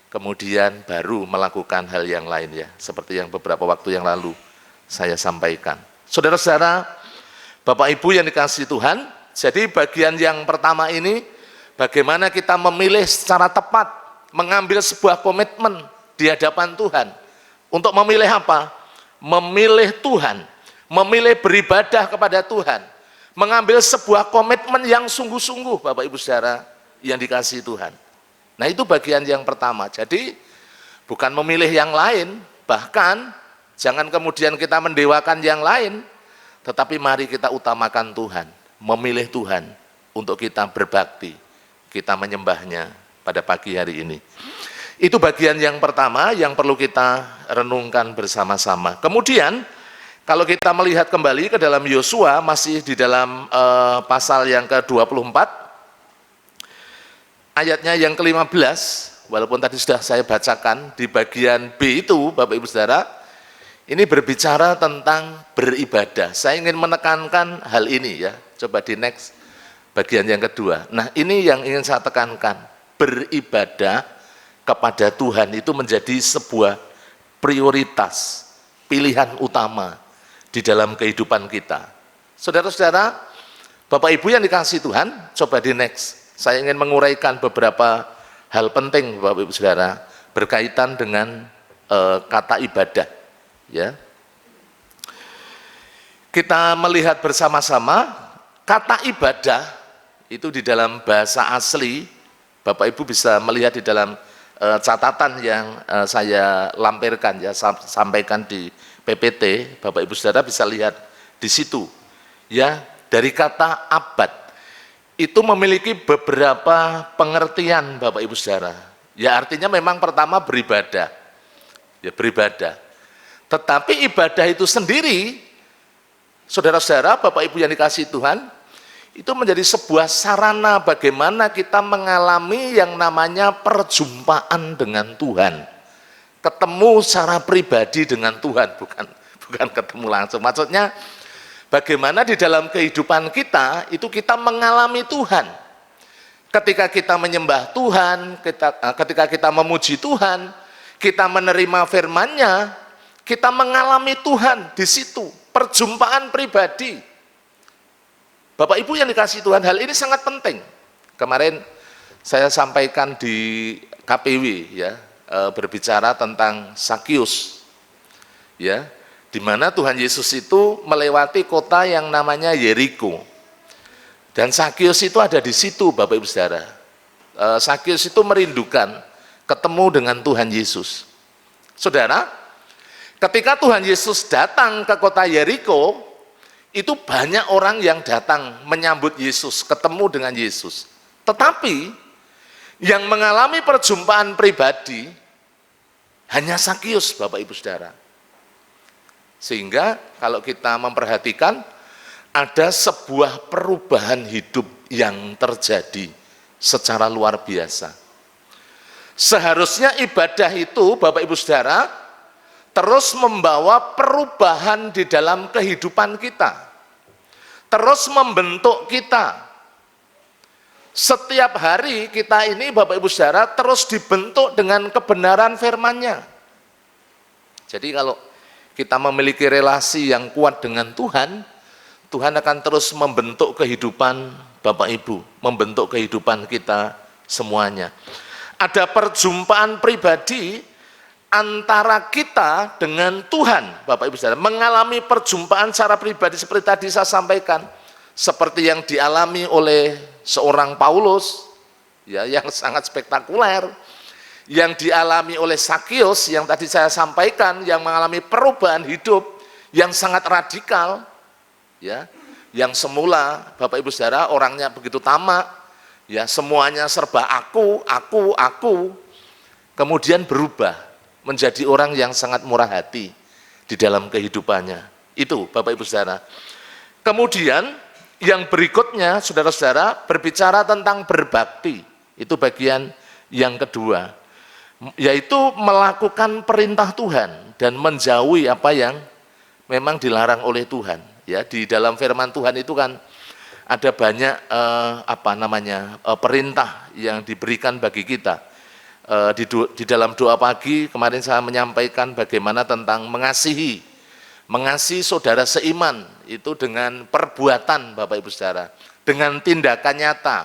kemudian baru melakukan hal yang lain, ya, seperti yang beberapa waktu yang lalu saya sampaikan. Saudara-saudara, Bapak Ibu yang dikasihi Tuhan, jadi bagian yang pertama ini, bagaimana kita memilih secara tepat, mengambil sebuah komitmen di hadapan Tuhan. Untuk memilih apa? Memilih Tuhan, memilih beribadah kepada Tuhan, mengambil sebuah komitmen yang sungguh-sungguh, Bapak Ibu Saudara yang dikasihi Tuhan. Nah itu bagian yang pertama. Jadi bukan memilih yang lain, bahkan jangan kemudian kita mendewakan yang lain, tetapi mari kita utamakan Tuhan, memilih Tuhan untuk kita berbakti, kita menyembahnya pada pagi hari ini. Itu bagian yang pertama yang perlu kita renungkan bersama-sama. Kemudian kalau kita melihat kembali ke dalam Yosua, masih di dalam pasal yang ke-24, ayatnya yang ke-15, walaupun tadi sudah saya bacakan, di bagian B itu, Bapak Ibu Saudara, ini berbicara tentang beribadah. Saya ingin menekankan hal ini, ya. Coba di next, bagian yang kedua. Nah ini yang ingin saya tekankan, beribadah kepada Tuhan itu menjadi sebuah prioritas, pilihan utama di dalam kehidupan kita. Saudara-saudara, Bapak Ibu yang dikasihi Tuhan, coba di next. Saya ingin menguraikan beberapa hal penting, Bapak Ibu Saudara, berkaitan dengan kata ibadah. Ya, kita melihat bersama-sama kata ibadah itu di dalam bahasa asli. Bapak Ibu bisa melihat di dalam catatan yang saya lampirkan, ya, sampaikan di PPT. Bapak Ibu Saudara bisa lihat di situ. Ya, dari kata abad itu memiliki beberapa pengertian, Bapak Ibu Saudara. Ya artinya memang pertama beribadah. Ya beribadah. Tetapi ibadah itu sendiri, saudara-saudara, Bapak Ibu yang dikasihi Tuhan, itu menjadi sebuah sarana bagaimana kita mengalami yang namanya perjumpaan dengan Tuhan. Ketemu secara pribadi dengan Tuhan, bukan ketemu langsung. Maksudnya bagaimana di dalam kehidupan kita, itu kita mengalami Tuhan. Ketika kita menyembah Tuhan, ketika kita memuji Tuhan, kita menerima firman-Nya, kita mengalami Tuhan di situ, perjumpaan pribadi. Bapak Ibu yang dikasihi Tuhan, hal ini sangat penting. Kemarin saya sampaikan di KPW ya, berbicara tentang Sakius ya, di mana Tuhan Yesus itu melewati kota yang namanya Yeriko. Dan Sakius itu ada di situ, Bapak Ibu Saudara. Sakius itu merindukan ketemu dengan Tuhan Yesus. Saudara, ketika Tuhan Yesus datang ke kota Yeriko, itu banyak orang yang datang menyambut Yesus, ketemu dengan Yesus. Tetapi yang mengalami perjumpaan pribadi hanya Sakius, Bapak Ibu Saudara. Sehingga kalau kita memperhatikan, ada sebuah perubahan hidup yang terjadi secara luar biasa. Seharusnya ibadah itu, Bapak Ibu Saudara, terus membawa perubahan di dalam kehidupan kita, terus membentuk kita. Setiap hari kita ini, Bapak Ibu Saudara, terus dibentuk dengan kebenaran firman-Nya. Jadi kalau kita memiliki relasi yang kuat dengan Tuhan, Tuhan akan terus membentuk kehidupan Bapak Ibu, membentuk kehidupan kita semuanya. Ada perjumpaan pribadi antara kita dengan Tuhan, Bapak Ibu Saudara, mengalami perjumpaan secara pribadi seperti tadi saya sampaikan, seperti yang dialami oleh seorang Paulus, ya, yang sangat spektakuler, yang dialami oleh Sakius yang tadi saya sampaikan, yang mengalami perubahan hidup yang sangat radikal, ya, yang semula Bapak Ibu Saudara orangnya begitu tamak, ya, semuanya serba aku, kemudian berubah menjadi orang yang sangat murah hati di dalam kehidupannya. Itu Bapak Ibu Saudara. Kemudian yang berikutnya, saudara-saudara, berbicara tentang berbakti. Itu bagian yang kedua, yaitu melakukan perintah Tuhan dan menjauhi apa yang memang dilarang oleh Tuhan. Ya, di dalam firman Tuhan itu kan ada banyak perintah yang diberikan bagi kita. Di dalam doa pagi kemarin saya menyampaikan bagaimana tentang mengasihi saudara seiman itu dengan perbuatan, Bapak Ibu Saudara, dengan tindakan nyata.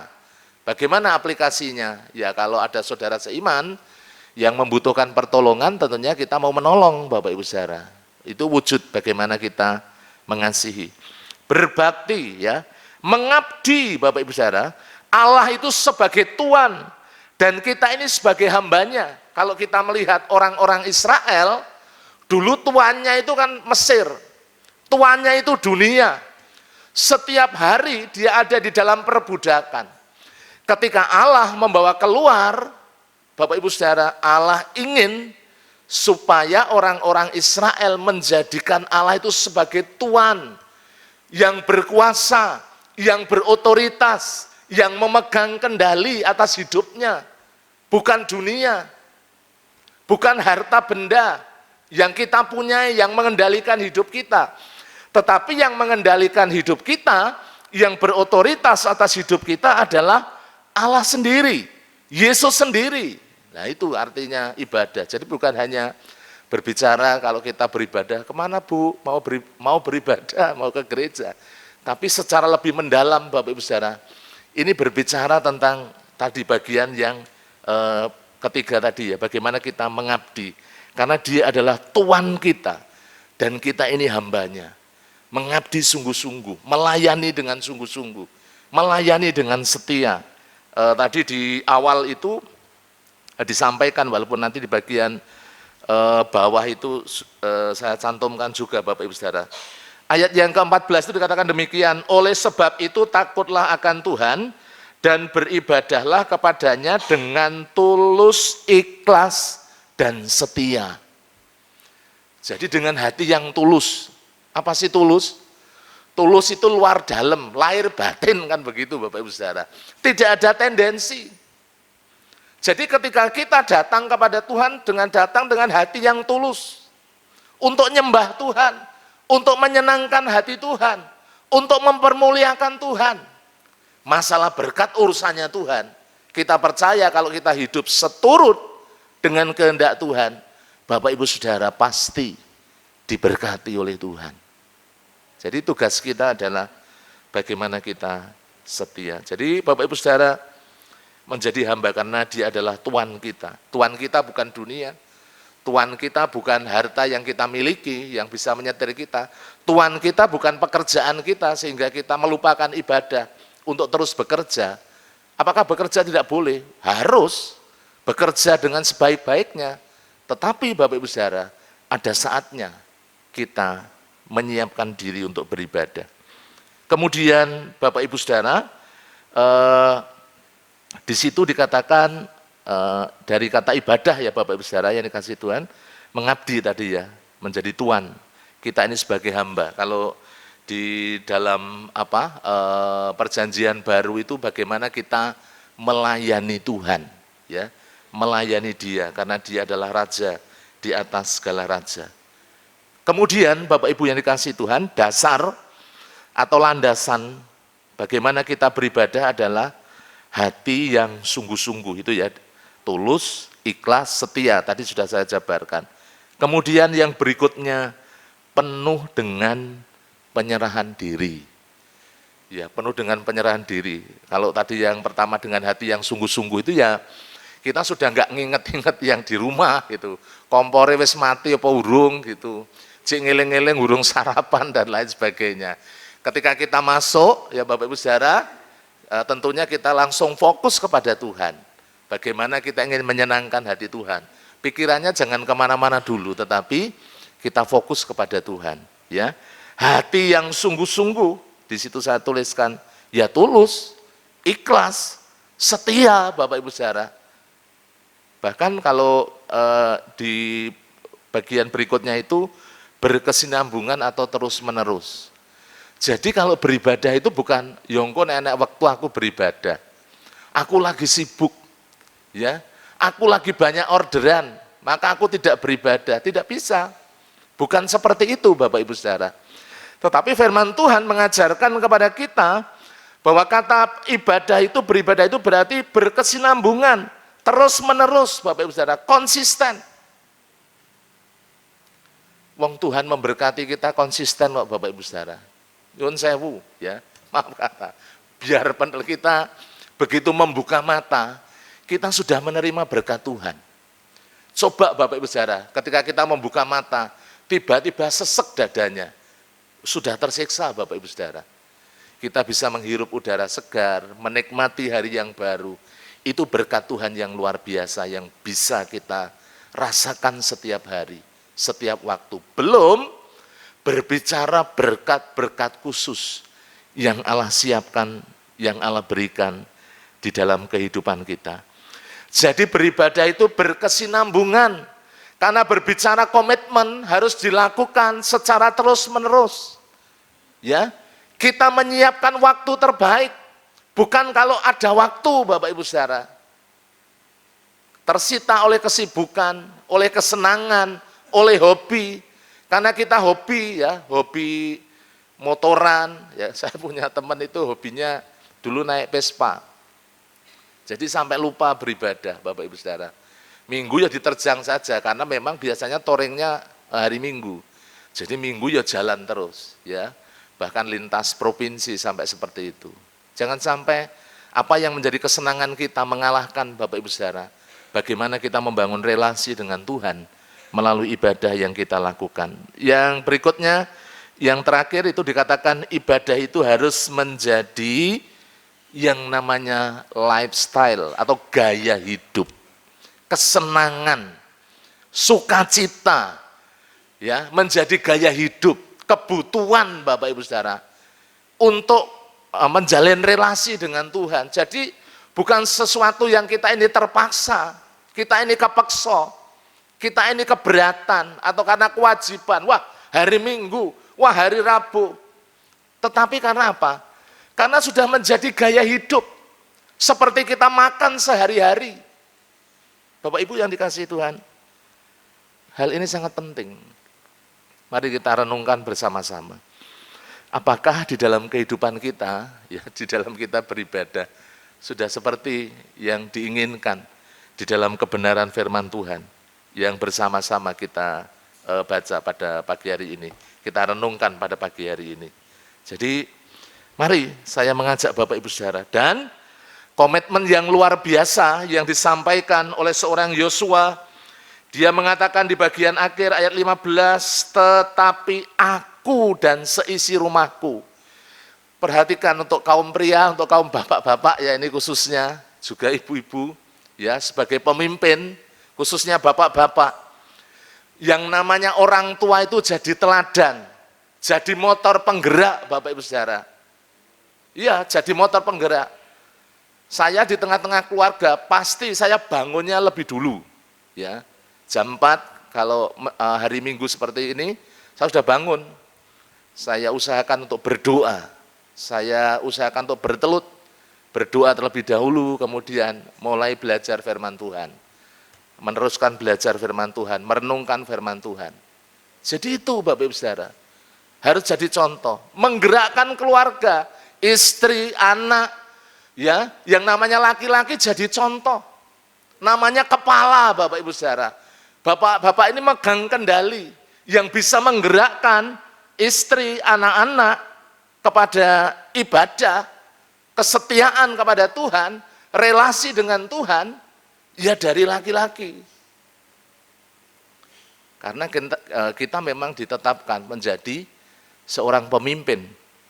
Bagaimana aplikasinya? Ya, kalau ada saudara seiman yang membutuhkan pertolongan, tentunya kita mau menolong, Bapak Ibu Saudara. Itu wujud bagaimana kita mengasihi. Berbakti, ya, mengabdi, Bapak Ibu Saudara. Allah itu sebagai Tuhan dan kita ini sebagai hambanya. Kalau kita melihat orang-orang Israel, dulu tuannya itu kan Mesir, tuannya itu dunia. Setiap hari dia ada di dalam perbudakan. Ketika Allah membawa keluar, Bapak Ibu Saudara, Allah ingin supaya orang-orang Israel menjadikan Allah itu sebagai Tuhan yang berkuasa, yang berotoritas, yang memegang kendali atas hidupnya, bukan dunia, bukan harta benda yang kita punya yang mengendalikan hidup kita, tetapi yang mengendalikan hidup kita, yang berotoritas atas hidup kita adalah Allah sendiri, Yesus sendiri. Nah, itu artinya ibadah. Jadi bukan hanya berbicara kalau kita beribadah, kemana Bu? Mau beribadah, mau ke gereja. Tapi secara lebih mendalam, Bapak Ibu Saudara, ini berbicara tentang tadi bagian yang ketiga tadi, ya, bagaimana kita mengabdi. Karena dia adalah Tuhan kita, dan kita ini hambanya. Mengabdi sungguh-sungguh, melayani dengan sungguh-sungguh, melayani dengan setia. Tadi di awal itu disampaikan, walaupun nanti di bagian bawah itu saya cantumkan juga, Bapak Ibu Saudara. Ayat yang ke-14 itu dikatakan demikian, oleh sebab itu takutlah akan Tuhan dan beribadahlah kepadanya dengan tulus, ikhlas, dan setia. Jadi dengan hati yang tulus. Apa sih tulus? Tulus itu luar dalam, lahir batin, kan begitu Bapak Ibu Saudara. Tidak ada tendensi. Jadi ketika kita datang kepada Tuhan, datang dengan hati yang tulus, untuk nyembah Tuhan, untuk menyenangkan hati Tuhan, untuk mempermuliakan Tuhan. Masalah berkat urusannya Tuhan. Kita percaya kalau kita hidup seturut dengan kehendak Tuhan, Bapak Ibu Saudara pasti diberkati oleh Tuhan. Jadi tugas kita adalah bagaimana kita setia. Jadi Bapak Ibu Saudara, menjadi hamba karena dia adalah Tuhan kita. Tuhan kita bukan dunia, Tuhan kita bukan harta yang kita miliki yang bisa menyetir kita. Tuhan kita bukan pekerjaan kita sehingga kita melupakan ibadah untuk terus bekerja. Apakah bekerja tidak boleh? Harus bekerja dengan sebaik-baiknya. Tetapi Bapak Ibu Saudara, ada saatnya kita menyiapkan diri untuk beribadah. Kemudian Bapak Ibu Saudara, di situ dikatakan dari kata ibadah ya Bapak Ibu Saudara yang dikasih Tuhan, mengabdi tadi ya, menjadi tuan. Kita ini sebagai hamba. Kalau di dalam perjanjian baru itu bagaimana kita melayani Tuhan, ya, melayani Dia karena Dia adalah Raja di atas segala raja. Kemudian Bapak Ibu yang dikasih Tuhan, dasar atau landasan bagaimana kita beribadah adalah hati yang sungguh-sungguh itu ya, tulus, ikhlas, setia, tadi sudah saya jabarkan. Kemudian yang berikutnya, penuh dengan penyerahan diri. Ya, penuh dengan penyerahan diri. Kalau tadi yang pertama dengan hati yang sungguh-sungguh itu ya, kita sudah nggak nginget-inget yang di rumah gitu. Kompore wis mati apa urung gitu. Cik ngeleng-ngeleng urung sarapan dan lain sebagainya. Ketika kita masuk, ya Bapak Ibu Saudara, tentunya kita langsung fokus kepada Tuhan. Bagaimana kita ingin menyenangkan hati Tuhan. Pikirannya jangan kemana-mana dulu, tetapi kita fokus kepada Tuhan. Ya, hati yang sungguh-sungguh, di situ saya tuliskan, ya tulus, ikhlas, setia, Bapak Ibu Saudara. Bahkan kalau di bagian berikutnya itu berkesinambungan atau terus-menerus. Jadi kalau beribadah itu bukan yongko nenek waktu aku beribadah. Aku lagi sibuk, ya. Aku lagi banyak orderan, maka aku tidak beribadah. Tidak bisa. Bukan seperti itu Bapak Ibu Saudara. Tetapi firman Tuhan mengajarkan kepada kita bahwa kata ibadah itu, beribadah itu berarti berkesinambungan, terus-menerus Bapak Ibu Saudara, konsisten. Wong Tuhan memberkati kita konsisten kok Bapak Ibu Saudara. Nyuwun sewu ya, maaf kata. Biar kita begitu membuka mata, kita sudah menerima berkat Tuhan. Coba Bapak Ibu Saudara, ketika kita membuka mata, tiba-tiba sesek dadanya. Sudah tersiksa Bapak Ibu Saudara. Kita bisa menghirup udara segar, menikmati hari yang baru. Itu berkat Tuhan yang luar biasa yang bisa kita rasakan setiap hari, setiap waktu. Belum berbicara berkat-berkat khusus yang Allah siapkan, yang Allah berikan di dalam kehidupan kita. Jadi beribadah itu berkesinambungan, karena berbicara komitmen harus dilakukan secara terus-menerus. Ya, kita menyiapkan waktu terbaik, bukan kalau ada waktu Bapak Ibu Saudara. Tersita oleh kesibukan, oleh kesenangan, oleh hobi. Karena kita hobi ya, hobi motoran, ya saya punya teman itu hobinya dulu naik Vespa. Jadi sampai lupa beribadah Bapak Ibu Saudara. Minggu ya diterjang saja karena memang biasanya touringnya hari Minggu. Jadi Minggu ya jalan terus ya. Bahkan lintas provinsi sampai seperti itu. Jangan sampai apa yang menjadi kesenangan kita mengalahkan Bapak Ibu Saudara. Bagaimana kita membangun relasi dengan Tuhan melalui ibadah yang kita lakukan. Yang berikutnya, yang terakhir itu dikatakan ibadah itu harus menjadi yang namanya lifestyle atau gaya hidup, kesenangan, sukacita, ya menjadi gaya hidup, kebutuhan Bapak Ibu Saudara untuk menjalin relasi dengan Tuhan. Jadi bukan sesuatu yang kita ini terpaksa, kita ini kepeksa. Kita ini keberatan atau karena kewajiban, wah hari Minggu, wah hari Rabu. Tetapi karena apa? Karena sudah menjadi gaya hidup. Seperti kita makan sehari-hari. Bapak Ibu yang dikasihi Tuhan, hal ini sangat penting. Mari kita renungkan bersama-sama. Apakah di dalam kehidupan kita, ya di dalam kita beribadah, sudah seperti yang diinginkan di dalam kebenaran firman Tuhan yang bersama-sama kita baca pada pagi hari ini, kita renungkan pada pagi hari ini. Jadi mari saya mengajak Bapak Ibu Saudara, dan Komitmen yang luar biasa yang disampaikan oleh seorang Yosua. Dia mengatakan di bagian akhir ayat 15, tetapi aku dan seisi rumahku. Perhatikan untuk kaum pria, untuk kaum bapak-bapak, ya ini khususnya, juga ibu-ibu, ya sebagai pemimpin, khususnya bapak-bapak. Yang namanya orang tua itu jadi teladan, jadi motor penggerak, Bapak Ibu Saudara. Iya, jadi motor penggerak. Saya di tengah-tengah keluarga, pasti saya bangunnya lebih dulu. Ya, jam 4, kalau hari Minggu seperti ini, saya sudah bangun. Saya usahakan untuk berdoa. Saya usahakan untuk bertelut. Berdoa terlebih dahulu, kemudian mulai belajar firman Tuhan. Meneruskan belajar firman Tuhan, merenungkan firman Tuhan. Jadi itu Bapak Ibu Saudara, harus jadi contoh. Menggerakkan keluarga, istri, anak, ya, yang namanya laki-laki jadi contoh. Namanya kepala Bapak Ibu Saudara. Bapak-bapak ini megang kendali yang bisa menggerakkan istri, anak-anak kepada ibadah, kesetiaan kepada Tuhan, relasi dengan Tuhan, ya dari laki-laki. Karena kita memang ditetapkan menjadi seorang pemimpin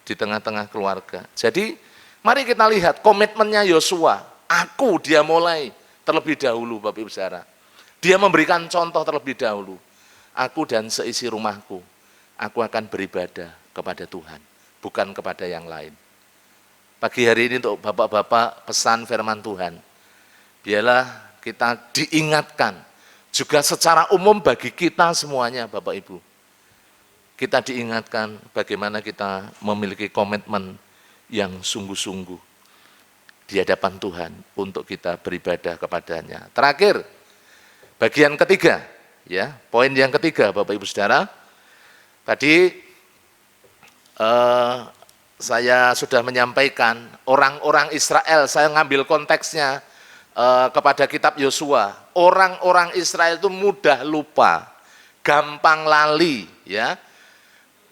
di tengah-tengah keluarga. Jadi mari kita lihat komitmennya Yosua. Dia mulai terlebih dahulu Bapak Ibu Saudara. Dia memberikan contoh terlebih dahulu. Aku dan seisi rumahku, aku akan beribadah kepada Tuhan, bukan kepada yang lain. Pagi hari ini untuk bapak-bapak pesan firman Tuhan. Biarlah kita diingatkan, juga secara umum bagi kita semuanya Bapak Ibu. Kita diingatkan bagaimana kita memiliki komitmen yang sungguh-sungguh di hadapan Tuhan untuk kita beribadah kepadanya. Terakhir, bagian ketiga, ya, poin yang ketiga Bapak Ibu Saudara. Tadi saya sudah menyampaikan orang-orang Israel, saya ngambil konteksnya kepada kitab Yosua. Orang-orang Israel itu mudah lupa, gampang lali, ya.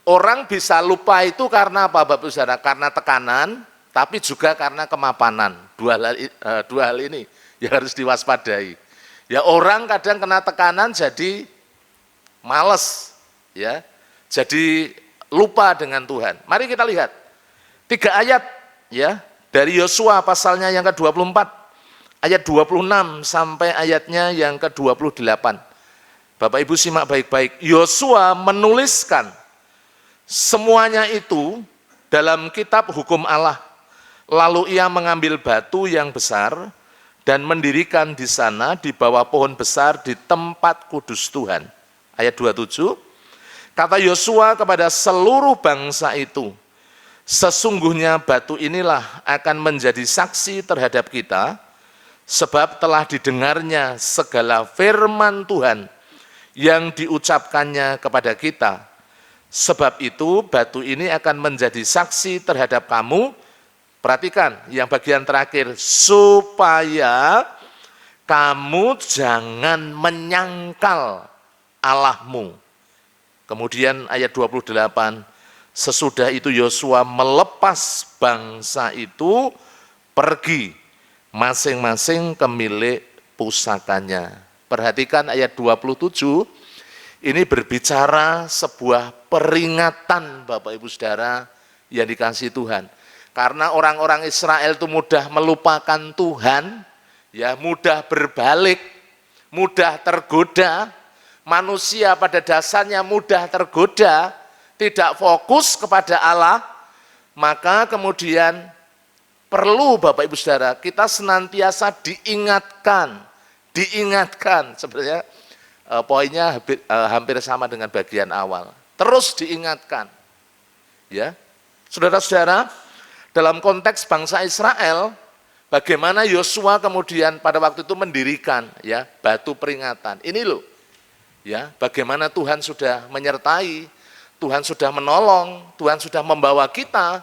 Orang bisa lupa itu karena apa Bapak Ibu Saudara? Karena tekanan, tapi juga karena kemapanan. Dua hal ini yang harus diwaspadai. Ya, orang kadang kena tekanan jadi males, ya. Jadi lupa dengan Tuhan. Mari kita lihat 3 ayat, ya, dari Yosua pasalnya yang ke-24, ayat 26 sampai ayatnya yang ke-28. Bapak Ibu simak baik-baik. Yosua menuliskan semuanya itu dalam kitab hukum Allah. Lalu ia mengambil batu yang besar dan mendirikan di sana di bawah pohon besar di tempat kudus Tuhan. Ayat 27, kata Yosua kepada seluruh bangsa itu, sesungguhnya batu inilah akan menjadi saksi terhadap kita, sebab telah didengarnya segala firman Tuhan yang diucapkannya kepada kita. Sebab itu batu ini akan menjadi saksi terhadap kamu. Perhatikan yang bagian terakhir, supaya kamu jangan menyangkal Allahmu. Kemudian ayat 28, sesudah itu Yosua melepas bangsa itu pergi masing-masing ke milik pusakanya. Perhatikan ayat 27, ini berbicara sebuah peringatan Bapak Ibu Saudara yang dikasihi Tuhan. Karena orang-orang Israel itu mudah melupakan Tuhan, ya, mudah berbalik, mudah tergoda. Manusia pada dasarnya mudah tergoda, tidak fokus kepada Allah. Maka kemudian perlu Bapak Ibu Saudara kita senantiasa diingatkan. Sebenarnya poinnya hampir sama dengan bagian awal. Terus diingatkan. Ya. Saudara-saudara, dalam konteks bangsa Israel, bagaimana Yosua kemudian pada waktu itu mendirikan, ya, batu peringatan. Ini loh. Ya, bagaimana Tuhan sudah menyertai, Tuhan sudah menolong, Tuhan sudah membawa kita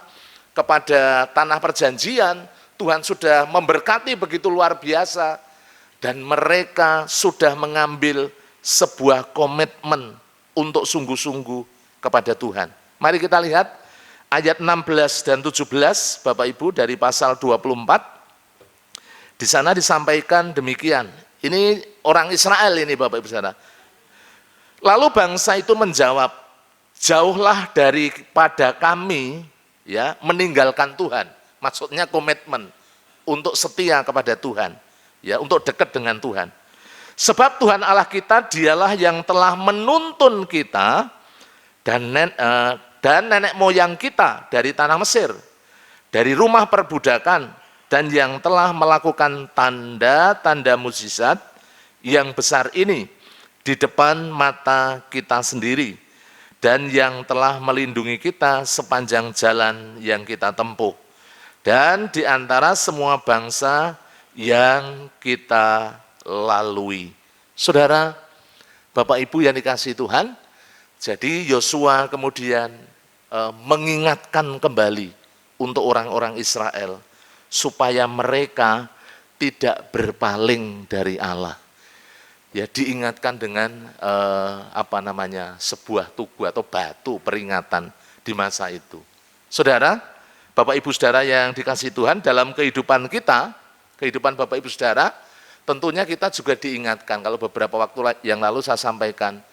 kepada tanah perjanjian, Tuhan sudah memberkati begitu luar biasa, dan mereka sudah mengambil sebuah komitmen untuk sungguh-sungguh kepada Tuhan. Mari kita lihat ayat 16 dan 17 Bapak Ibu dari pasal 24. Di sana disampaikan demikian. Ini orang Israel ini Bapak Ibu Saudara. Lalu bangsa itu menjawab, jauhlah daripada kami ya meninggalkan Tuhan. Maksudnya komitmen untuk setia kepada Tuhan, ya untuk dekat dengan Tuhan. Sebab Tuhan Allah kita dialah yang telah menuntun kita dan nenek moyang kita dari tanah Mesir, dari rumah perbudakan, dan yang telah melakukan tanda-tanda mukjizat yang besar ini di depan mata kita sendiri, dan yang telah melindungi kita sepanjang jalan yang kita tempuh, dan di antara semua bangsa yang kita lalui. Saudara, Bapak Ibu yang dikasihi Tuhan, jadi Yosua kemudian mengingatkan kembali untuk orang-orang Israel supaya mereka tidak berpaling dari Allah. Ya, diingatkan dengan sebuah tugu atau batu peringatan di masa itu. Saudara, Bapak Ibu Saudara yang dikasihi Tuhan, dalam kehidupan kita, kehidupan Bapak Ibu Saudara, tentunya kita juga diingatkan. Kalau beberapa waktu yang lalu saya sampaikan,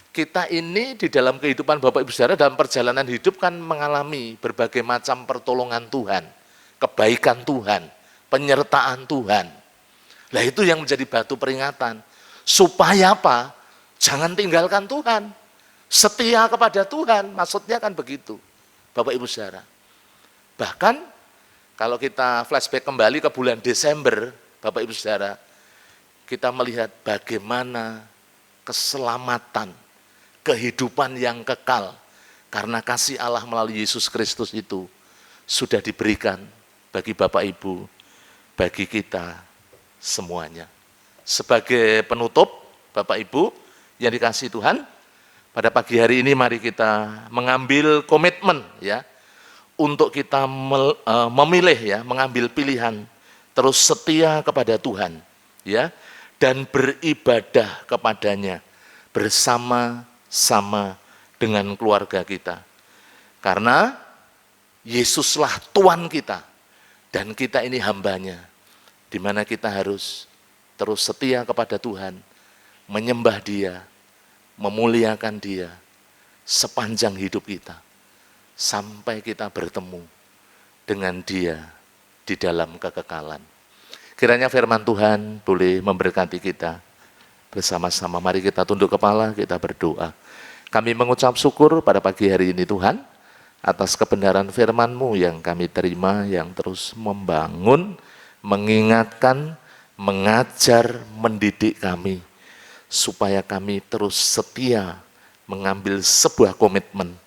kita ini di dalam kehidupan Bapak Ibu Saudara dalam perjalanan hidup kan mengalami berbagai macam pertolongan Tuhan, kebaikan Tuhan, penyertaan Tuhan. Nah itu yang menjadi batu peringatan. Supaya apa? Jangan tinggalkan Tuhan. Setia kepada Tuhan, maksudnya kan begitu. Bapak Ibu Saudara. Bahkan kalau kita flashback kembali ke bulan Desember, Bapak Ibu Saudara, kita melihat bagaimana keselamatan, kehidupan yang kekal, karena kasih Allah melalui Yesus Kristus itu sudah diberikan bagi Bapak Ibu, bagi kita semuanya. Sebagai penutup, Bapak Ibu yang dikasihi Tuhan, pada pagi hari ini mari kita mengambil komitmen ya untuk kita memilih ya, mengambil pilihan terus setia kepada Tuhan ya dan beribadah kepadanya bersama-sama dengan keluarga kita. Karena Yesuslah Tuhan kita dan kita ini hambanya, di mana kita harus terus setia kepada Tuhan, menyembah Dia, memuliakan Dia sepanjang hidup kita, sampai kita bertemu dengan Dia di dalam kekekalan. Kiranya firman Tuhan boleh memberkati kita bersama-sama. Mari kita tunduk kepala, kita berdoa. Kami mengucap syukur pada pagi hari ini Tuhan, atas kebenaran firman-Mu yang kami terima, yang terus membangun, mengingatkan, mengajar, mendidik kami, supaya kami terus setia mengambil sebuah komitmen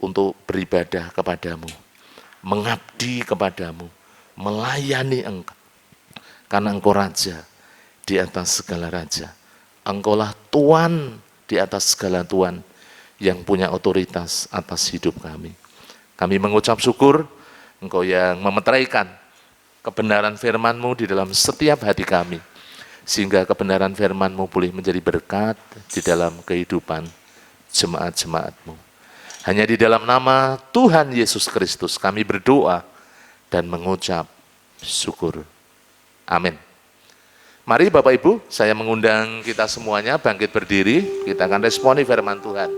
untuk beribadah kepadamu, mengabdi kepadamu, melayani Engkau. Karena Engkau Raja di atas segala Raja. Engkaulah Tuhan di atas segala Tuhan yang punya otoritas atas hidup kami. Kami mengucap syukur Engkau yang memeteraikan kebenaran firman-Mu di dalam setiap hati kami, sehingga kebenaran firman-Mu boleh menjadi berkat di dalam kehidupan jemaat-jemaat-Mu. Hanya di dalam nama Tuhan Yesus Kristus kami berdoa dan mengucap syukur. Amin. Mari Bapak Ibu, saya mengundang kita semuanya bangkit berdiri, kita akan responi firman Tuhan.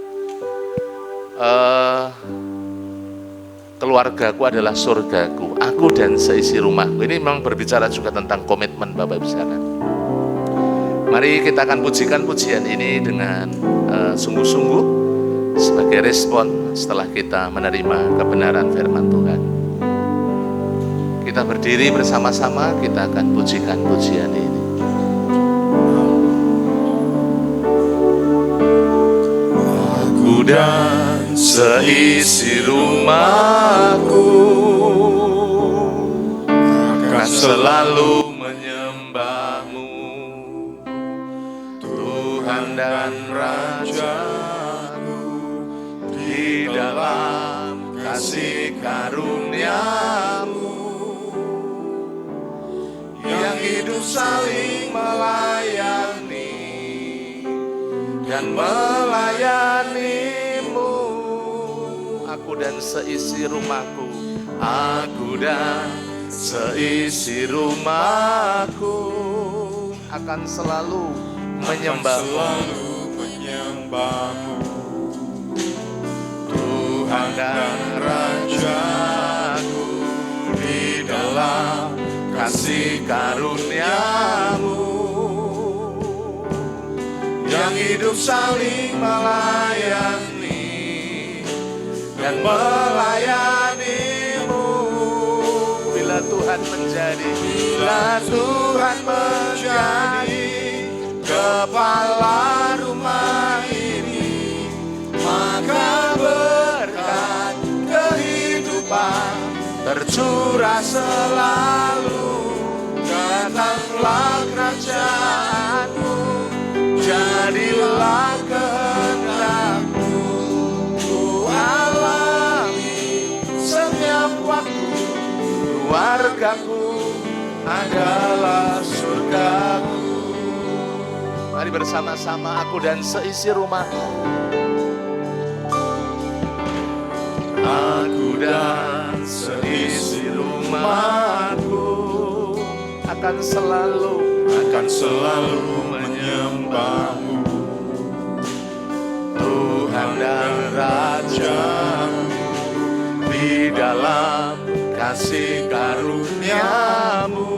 Keluargaku adalah surgaku, aku dan seisi rumahku. Ini memang berbicara juga tentang komitmen Bapak Ibu sekalian. Mari kita akan pujikan pujian ini dengan sungguh-sungguh sebagai respon setelah kita menerima kebenaran firman Tuhan. Kita berdiri bersama-sama, kita akan pujikan pujian ini. Aku dan seisi rumahku akan selalu menyembah-Mu, Tuhan dan Raja-Ku, di dalam kasih karunia-Mu yang hidup saling melayani dan melayani-Mu. Aku dan seisi rumahku, aku dan seisi rumahku akan selalu menyembahmu. Selalu menyembahmu, Tuhan dan Rajaku, di dalam kasih karuniamu yang hidup saling melayani dan melayanimu. Bila Tuhan menjadi kepala rumah ini, maka berkat kehidupan tercurah selalu. Datanglah kerajaanmu, jadilah kehendakmu, ku alami setiap waktu. Keluargaku adalah surgaku. Mari bersama-sama aku dan seisi rumahku. Aku dan seisi rumahku akan selalu menyembahmu, Tuhan dan Raja, di dalam kasih karuniamu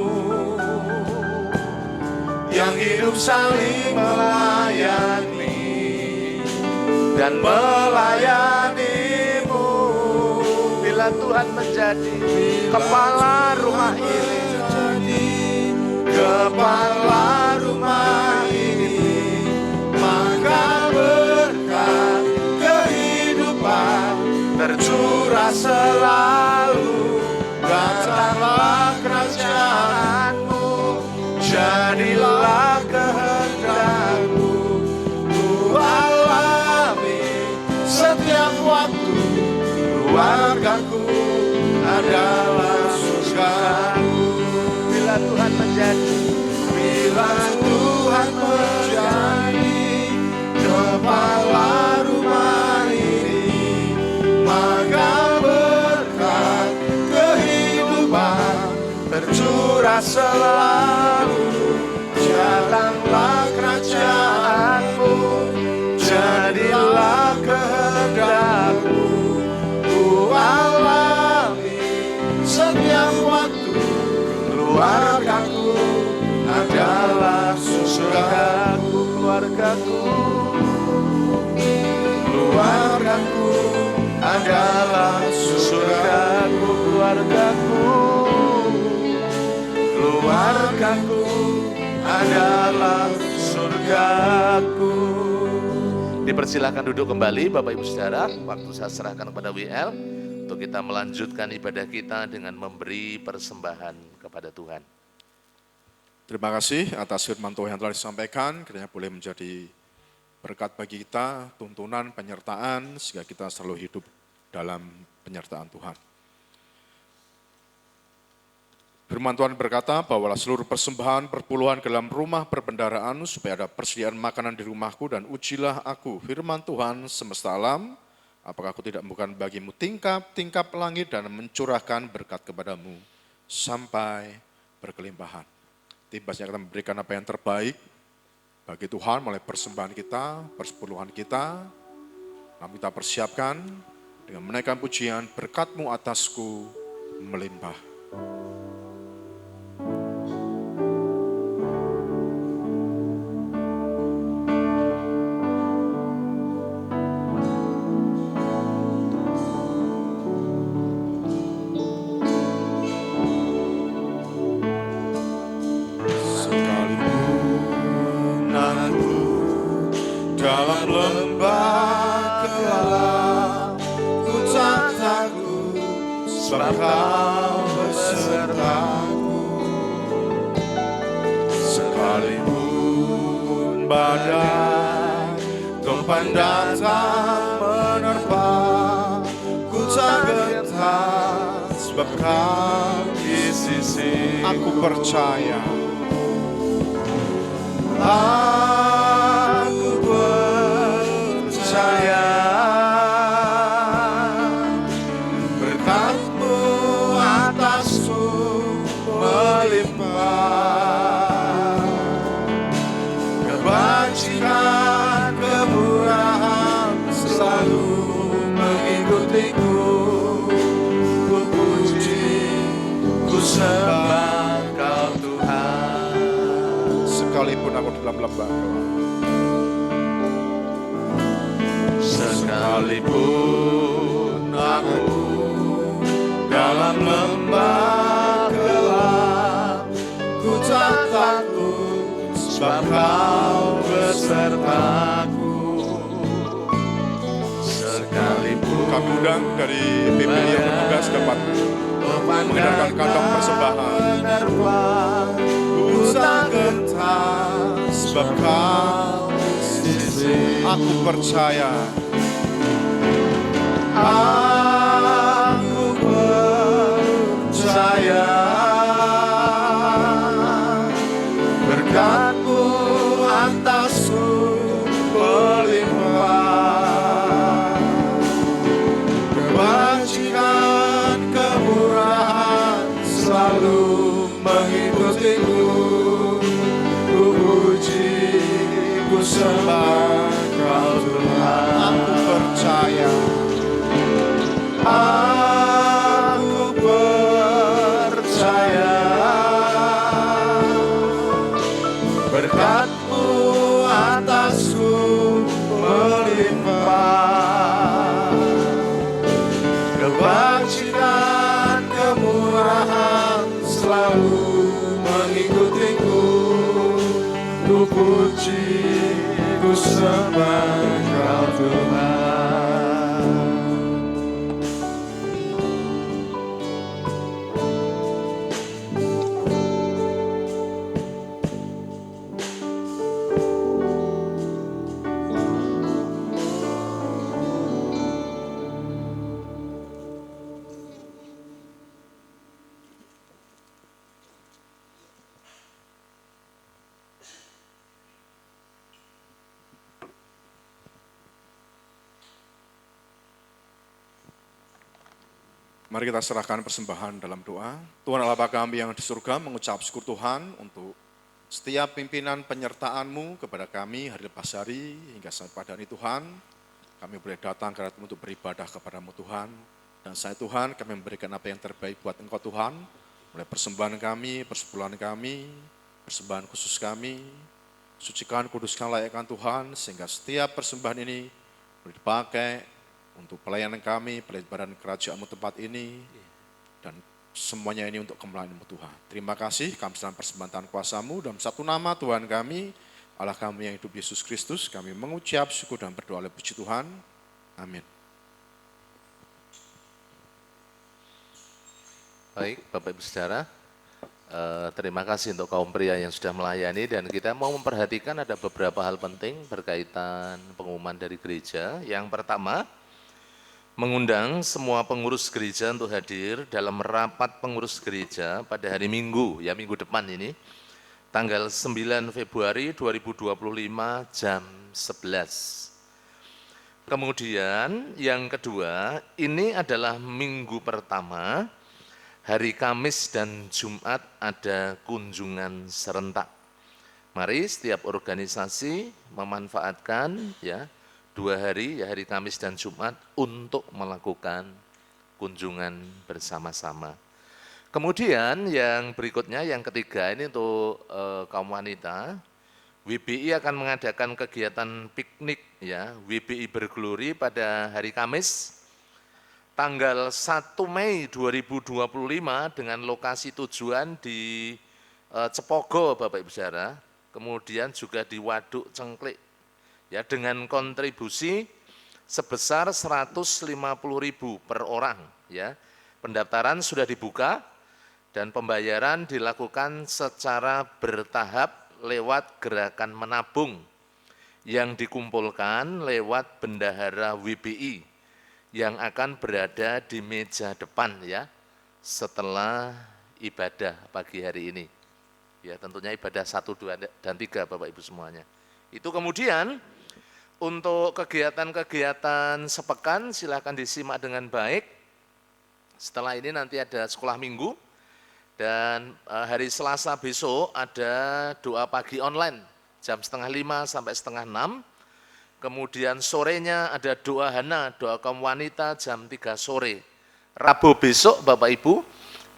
yang hidup saling melayani dan melayanimu. Bila Tuhan menjadi kepala rumah ini, kepala rumah ini, maka berkat kehidupan tercurah selalu. Datanglah kerajaanmu, jadilah kehendakmu, ku alami setiap waktu. Keluargaku adalah surgaku. Bila Tuhan menjadi kepala rumah ini, maka berkat kehidupan tercurah selalu. Datanglah kerajaanmu, jadilah kehendakmu, ku alami setiap waktu. Keluargaku adalah surgaku. Keluargaku adalah surgaku. Keluargaku adalah surgaku. Dipersilakan duduk kembali Bapak Ibu Saudara. Waktu saya serahkan kepada WL untuk kita melanjutkan ibadah kita dengan memberi persembahan kepada Tuhan. Terima kasih atas firman Tuhan yang telah disampaikan, kiranya boleh menjadi berkat bagi kita, tuntunan, penyertaan, sehingga kita selalu hidup dalam penyertaan Tuhan. Firman Tuhan berkata, bawalah seluruh persembahan perpuluhan ke dalam rumah perbendaharaan, supaya ada persediaan makanan di rumahku, dan ujilah aku, firman Tuhan semesta alam, apakah aku tidak bukan bagimu tingkap langit dan mencurahkan berkat kepadamu, sampai berkelimpahan. Tibasnya kita memberikan apa yang terbaik bagi Tuhan melalui persembahan kita, persepuluhan kita, lalu kita persiapkan dengan menaikkan pujian, berkat-Mu atasku melimpah. Dalam lembah gelap, ku tak takut, sebab Kau besertaku. Sekalipun badai topan datang menerpa, ku tak gentar, sebab Kau di sisi. Aku percaya. Aku percaya berkat-Mu atasku lembah gelap. Sekalipun aku dalam lembah gelap, ku tak takut sebab Kau besertaku. Sekalipun Kami undang dari PPI yang bertugas dapat mengedarkan kantong persembahan. ku tak gentar sebab Kau di sisi. Aku percaya, Aku percaya berkat-Mu atasku melimpah, kebajikan kemurahan selalu mengikutiku. Ku puji, ku sembah Kau Tuhan. aku percaya, Aku percaya berkat-Mu atasku melimpah, kebajikan kemurahan selalu mengikutiku. Ku puji, ku sembah Kau Tuhan. mari kita serahkan persembahan dalam doa. Tuhan Allah Bapa kami yang di surga, mengucap syukur Tuhan untuk setiap pimpinan penyertaan-Mu kepada kami hari lepas hari hingga saat pada ini Tuhan. Kami boleh datang ke hadirat-Mu untuk beribadah kepada-Mu Tuhan. Dan saya Tuhan, kami memberikan apa yang terbaik buat Engkau Tuhan. Mulai persembahan kami, persepuluhan kami, persembahan khusus kami. Sucikan, kuduskan, layakkan Tuhan, sehingga setiap persembahan ini boleh dipakai untuk pelayanan kami, pelayanan kerajaan-Mu tempat ini, dan semuanya ini untuk kemuliaan-Mu Tuhan. Terima kasih, kami sedang persembahan kuasa-Mu, dalam satu nama Tuhan kami, Allah kami yang hidup Yesus Kristus, kami mengucap syukur dan berdoa oleh puji Tuhan. Amin. Baik, Bapak Ibu Saudara, terima kasih untuk kaum pria yang sudah melayani, dan kita mau memperhatikan ada beberapa hal penting berkaitan pengumuman dari gereja. Yang pertama, mengundang semua pengurus gereja untuk hadir dalam rapat pengurus gereja pada hari Minggu, ya minggu depan ini, tanggal 9 Februari 2025 jam 11. Kemudian yang kedua, ini adalah minggu pertama, hari Kamis dan Jumat ada kunjungan serentak. Mari setiap organisasi memanfaatkan ya 2 hari, ya hari Kamis dan Jumat untuk melakukan kunjungan bersama-sama. Kemudian yang berikutnya, yang ketiga ini untuk kaum wanita, WBI akan mengadakan kegiatan piknik ya, WBI Berglori pada hari Kamis, tanggal 1 Mei 2025 dengan lokasi tujuan di Cepogo, Bapak Ibu Saudara, kemudian juga di Waduk Cengklik, ya dengan kontribusi sebesar 150.000 per orang. Ya, pendaftaran sudah dibuka dan pembayaran dilakukan secara bertahap lewat gerakan menabung yang dikumpulkan lewat bendahara WBI yang akan berada di meja depan ya setelah ibadah pagi hari ini. Ya tentunya ibadah 1, 2, dan 3 Bapak Ibu semuanya. Itu kemudian untuk kegiatan-kegiatan sepekan silakan disimak dengan baik. Setelah ini nanti ada sekolah minggu dan hari Selasa besok ada doa pagi online jam 4:30 sampai 5:30. Kemudian sorenya ada doa hana, doa kaum wanita jam 3 sore. Rabu besok Bapak Ibu,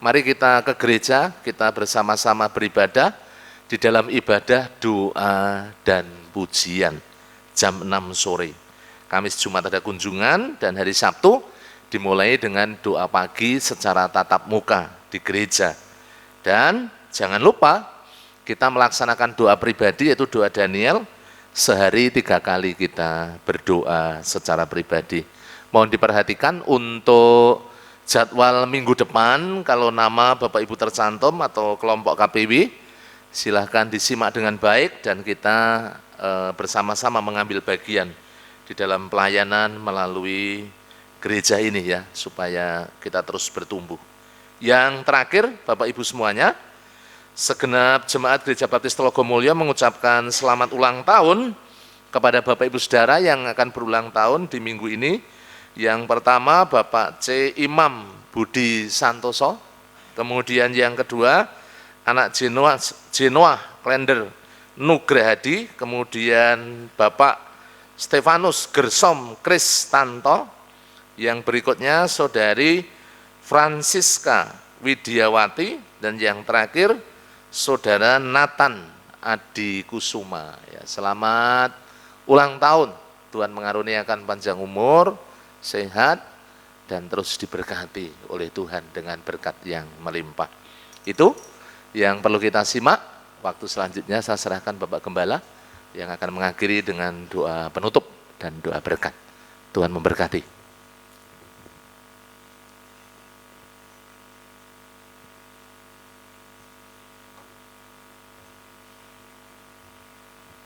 mari kita ke gereja, kita bersama-sama beribadah. di dalam ibadah doa dan pujian jam 6 sore. Kamis Jumat ada kunjungan dan hari Sabtu dimulai dengan doa pagi secara tatap muka di gereja. Dan jangan lupa kita melaksanakan doa pribadi yaitu doa Daniel, sehari 3 kali kita berdoa secara pribadi. Mohon diperhatikan untuk jadwal minggu depan, kalau nama Bapak Ibu tercantum atau kelompok KPW, silahkan disimak dengan baik dan kita bersama-sama mengambil bagian di dalam pelayanan melalui gereja ini ya, supaya kita terus bertumbuh. Yang terakhir, Bapak Ibu semuanya, segenap jemaat Gereja Baptis Telogomulyo mengucapkan selamat ulang tahun kepada Bapak Ibu Saudara yang akan berulang tahun di minggu ini. Yang pertama Bapak C. Imam Budi Santoso, kemudian yang kedua anak Genoa Klender Nugrahadi, kemudian Bapak Stefanus Gersom Kristanto, yang berikutnya Saudari Francisca Widiawati, dan yang terakhir Saudara Nathan Adi Kusuma. Ya, selamat ulang tahun, Tuhan mengaruniakan panjang umur, sehat, dan terus diberkati oleh Tuhan dengan berkat yang melimpah. Itu yang perlu kita simak. Waktu selanjutnya saya serahkan Bapak Gembala yang akan mengakhiri dengan doa penutup dan doa berkat. Tuhan memberkati.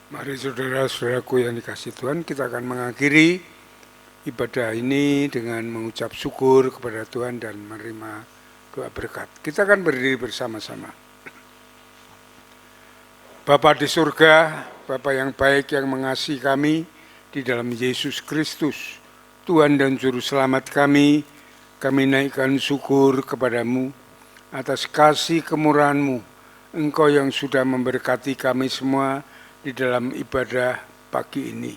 Mari saudara-saudaraku yang dikasihi Tuhan, kita akan mengakhiri ibadah ini dengan mengucap syukur kepada Tuhan dan menerima doa berkat. Kita akan berdiri bersama-sama. Bapa di surga, Bapa yang baik yang mengasihi kami di dalam Yesus Kristus, Tuhan dan Juru Selamat kami naikkan syukur kepadamu atas kasih kemurahan-Mu, Engkau yang sudah memberkati kami semua di dalam ibadah pagi ini.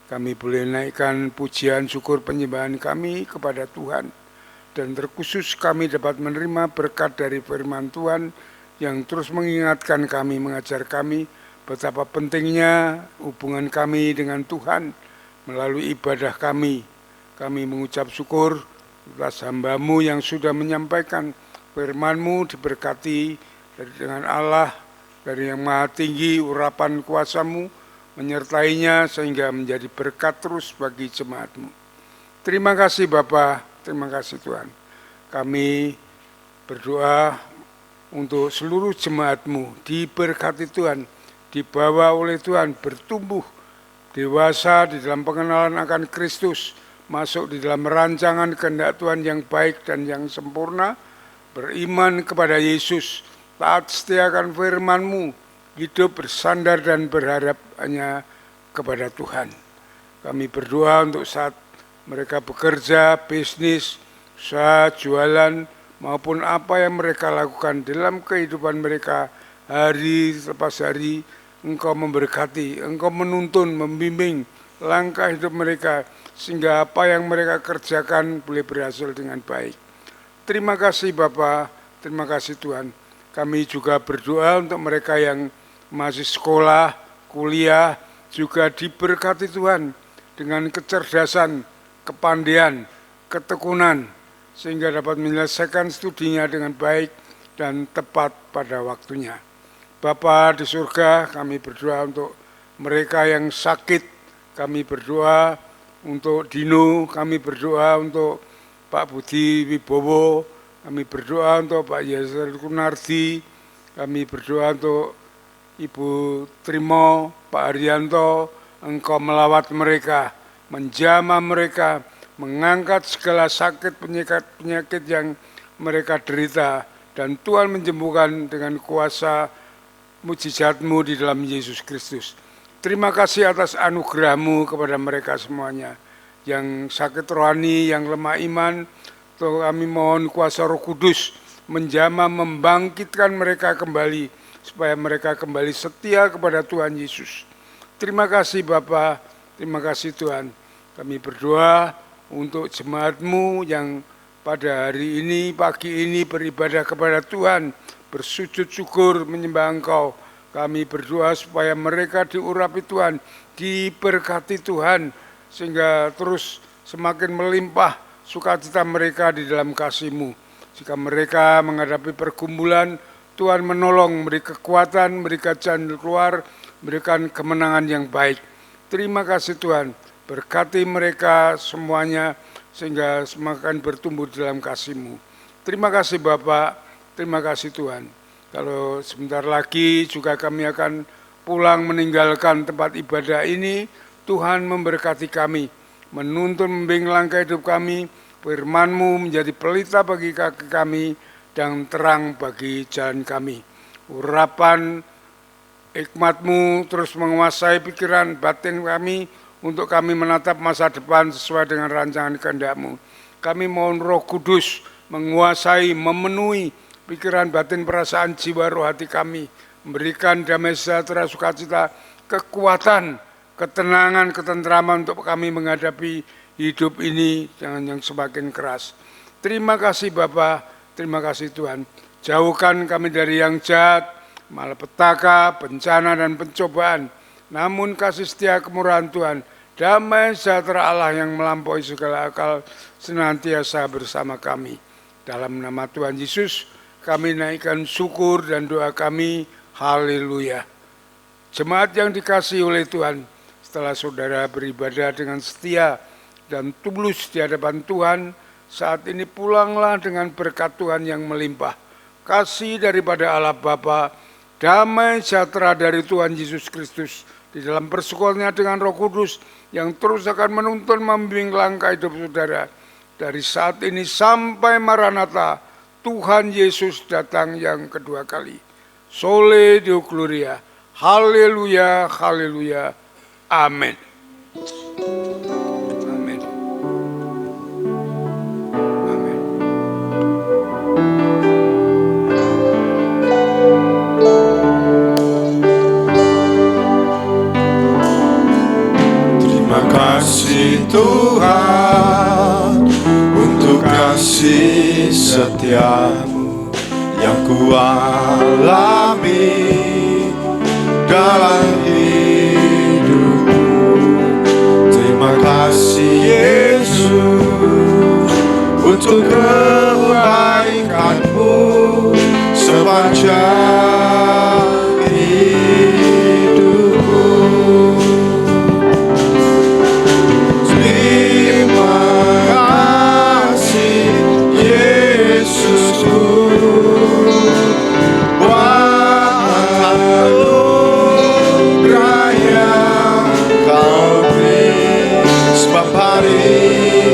Kami boleh naikkan pujian syukur penyembahan kami kepada Tuhan. Dan terkhusus kami dapat menerima berkat dari firman Tuhan yang terus mengingatkan kami, mengajar kami betapa pentingnya hubungan kami dengan Tuhan melalui ibadah kami. Kami mengucap syukur atas hamba-Mu yang sudah menyampaikan firman-Mu, diberkati dengan Allah dari yang maha tinggi, urapan kuasa-Mu menyertainya sehingga menjadi berkat terus bagi jemaat-Mu. Terima kasih Bapa, terima kasih Tuhan. Kami berdoa untuk seluruh jemaat-Mu, diberkati Tuhan, dibawa oleh Tuhan, bertumbuh dewasa di dalam pengenalan akan Kristus, masuk di dalam rancangan kehendak Tuhan yang baik dan yang sempurna, beriman kepada Yesus, taat setia akan firman-Mu, hidup bersandar dan berharap hanya kepada Tuhan. Kami berdoa untuk saat mereka bekerja, bisnis, usaha, jualan, maupun apa yang mereka lakukan dalam kehidupan mereka hari lepas hari, Engkau memberkati, Engkau menuntun, membimbing langkah hidup mereka, sehingga apa yang mereka kerjakan boleh berhasil dengan baik. Terima kasih Bapa, terima kasih Tuhan. Kami juga berdoa untuk mereka yang masih sekolah, kuliah, juga diberkati Tuhan dengan kecerdasan, kepandaian, ketekunan, sehingga dapat menyelesaikan studinya dengan baik dan tepat pada waktunya. Bapa di surga, kami berdoa untuk mereka yang sakit, kami berdoa untuk Dino, kami berdoa untuk Pak Budi Wibowo, kami berdoa untuk Pak Yeser Kunardi, kami berdoa untuk Ibu Trimo, Pak Haryanto, Engkau melawat mereka, menjamah mereka, mengangkat segala sakit penyakit yang mereka derita, dan Tuhan menyembuhkan dengan kuasa mujizat-Mu di dalam Yesus Kristus. Terima kasih atas anugerah-Mu kepada mereka semuanya, yang sakit rohani, yang lemah iman. Tuhan, kami mohon kuasa Roh Kudus menjamah, membangkitkan mereka kembali, supaya mereka kembali setia kepada Tuhan Yesus. Terima kasih Bapa, terima kasih Tuhan. Kami berdoa untuk jemaat-Mu yang pada hari ini, pagi ini beribadah kepada Tuhan, bersujud syukur menyembah Engkau. Kami berdoa supaya mereka diurapi Tuhan, diberkati Tuhan, sehingga terus semakin melimpah sukacita mereka di dalam kasih-Mu. Jika mereka menghadapi pergumulan, Tuhan menolong, memberi kekuatan, memberikan jalan keluar, memberikan kemenangan yang baik. Terima kasih Tuhan, berkati mereka semuanya, sehingga semakin bertumbuh dalam kasih-Mu. Terima kasih Bapak, terima kasih Tuhan. Kalau sebentar lagi juga kami akan pulang meninggalkan tempat ibadah ini, Tuhan memberkati kami, menuntun membimbing langkah hidup kami, firman-Mu menjadi pelita bagi kaki kami, dan terang bagi jalan kami. Urapan hikmat-Mu terus menguasai pikiran batin kami, untuk kami menatap masa depan sesuai dengan rancangan kehendak-Mu. Kami mohon Roh Kudus menguasai, memenuhi pikiran, batin, perasaan, jiwa, roh hati kami, memberikan damai sejahtera, sukacita, kekuatan, ketenangan, ketentraman untuk kami menghadapi hidup ini yang semakin keras. Terima kasih Bapa, terima kasih Tuhan. Jauhkan kami dari yang jahat, malapetaka, bencana dan pencobaan. Namun kasih setia kemurahan Tuhan, damai sejahtera Allah yang melampaui segala akal senantiasa bersama kami. Dalam nama Tuhan Yesus, kami naikkan syukur dan doa kami, haleluya. Jemaat yang dikasihi oleh Tuhan, setelah saudara beribadah dengan setia dan tulus di hadapan Tuhan, saat ini pulanglah dengan berkat Tuhan yang melimpah. Kasih daripada Allah Bapa, damai sejahtera dari Tuhan Yesus Kristus, di dalam persekutuannya dengan Roh Kudus, yang terus akan menuntun membimbing langkah hidup saudara. Dari saat ini sampai Maranatha, Tuhan Yesus datang yang kedua kali. Sole Deo Gloria. Haleluya, haleluya. Amin. Amin. Amin. Terima kasih Tuhan untuk kasih setia-Mu yang kualami dalam hidupku. Terima kasih Yesus untuk kebaikan-Mu sepanjang hidupku. Terima kasih Yesusku buat anugerah yang Kau beri, sebab hari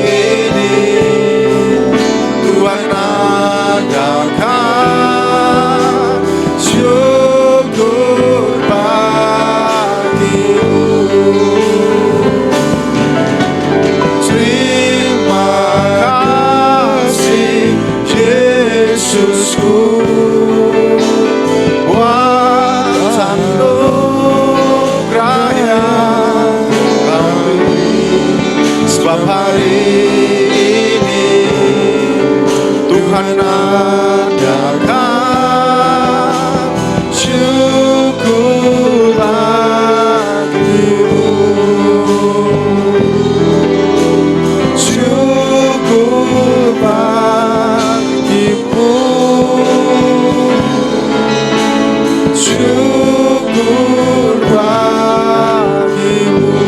ini Tuhan adakan syukur bagimu. Terima kasih Yesusku buat anugerah yang Kau beri, sebab hari ini Tuhan adakan syukur bagimu. Syukur bagimu. Syukur bagimu.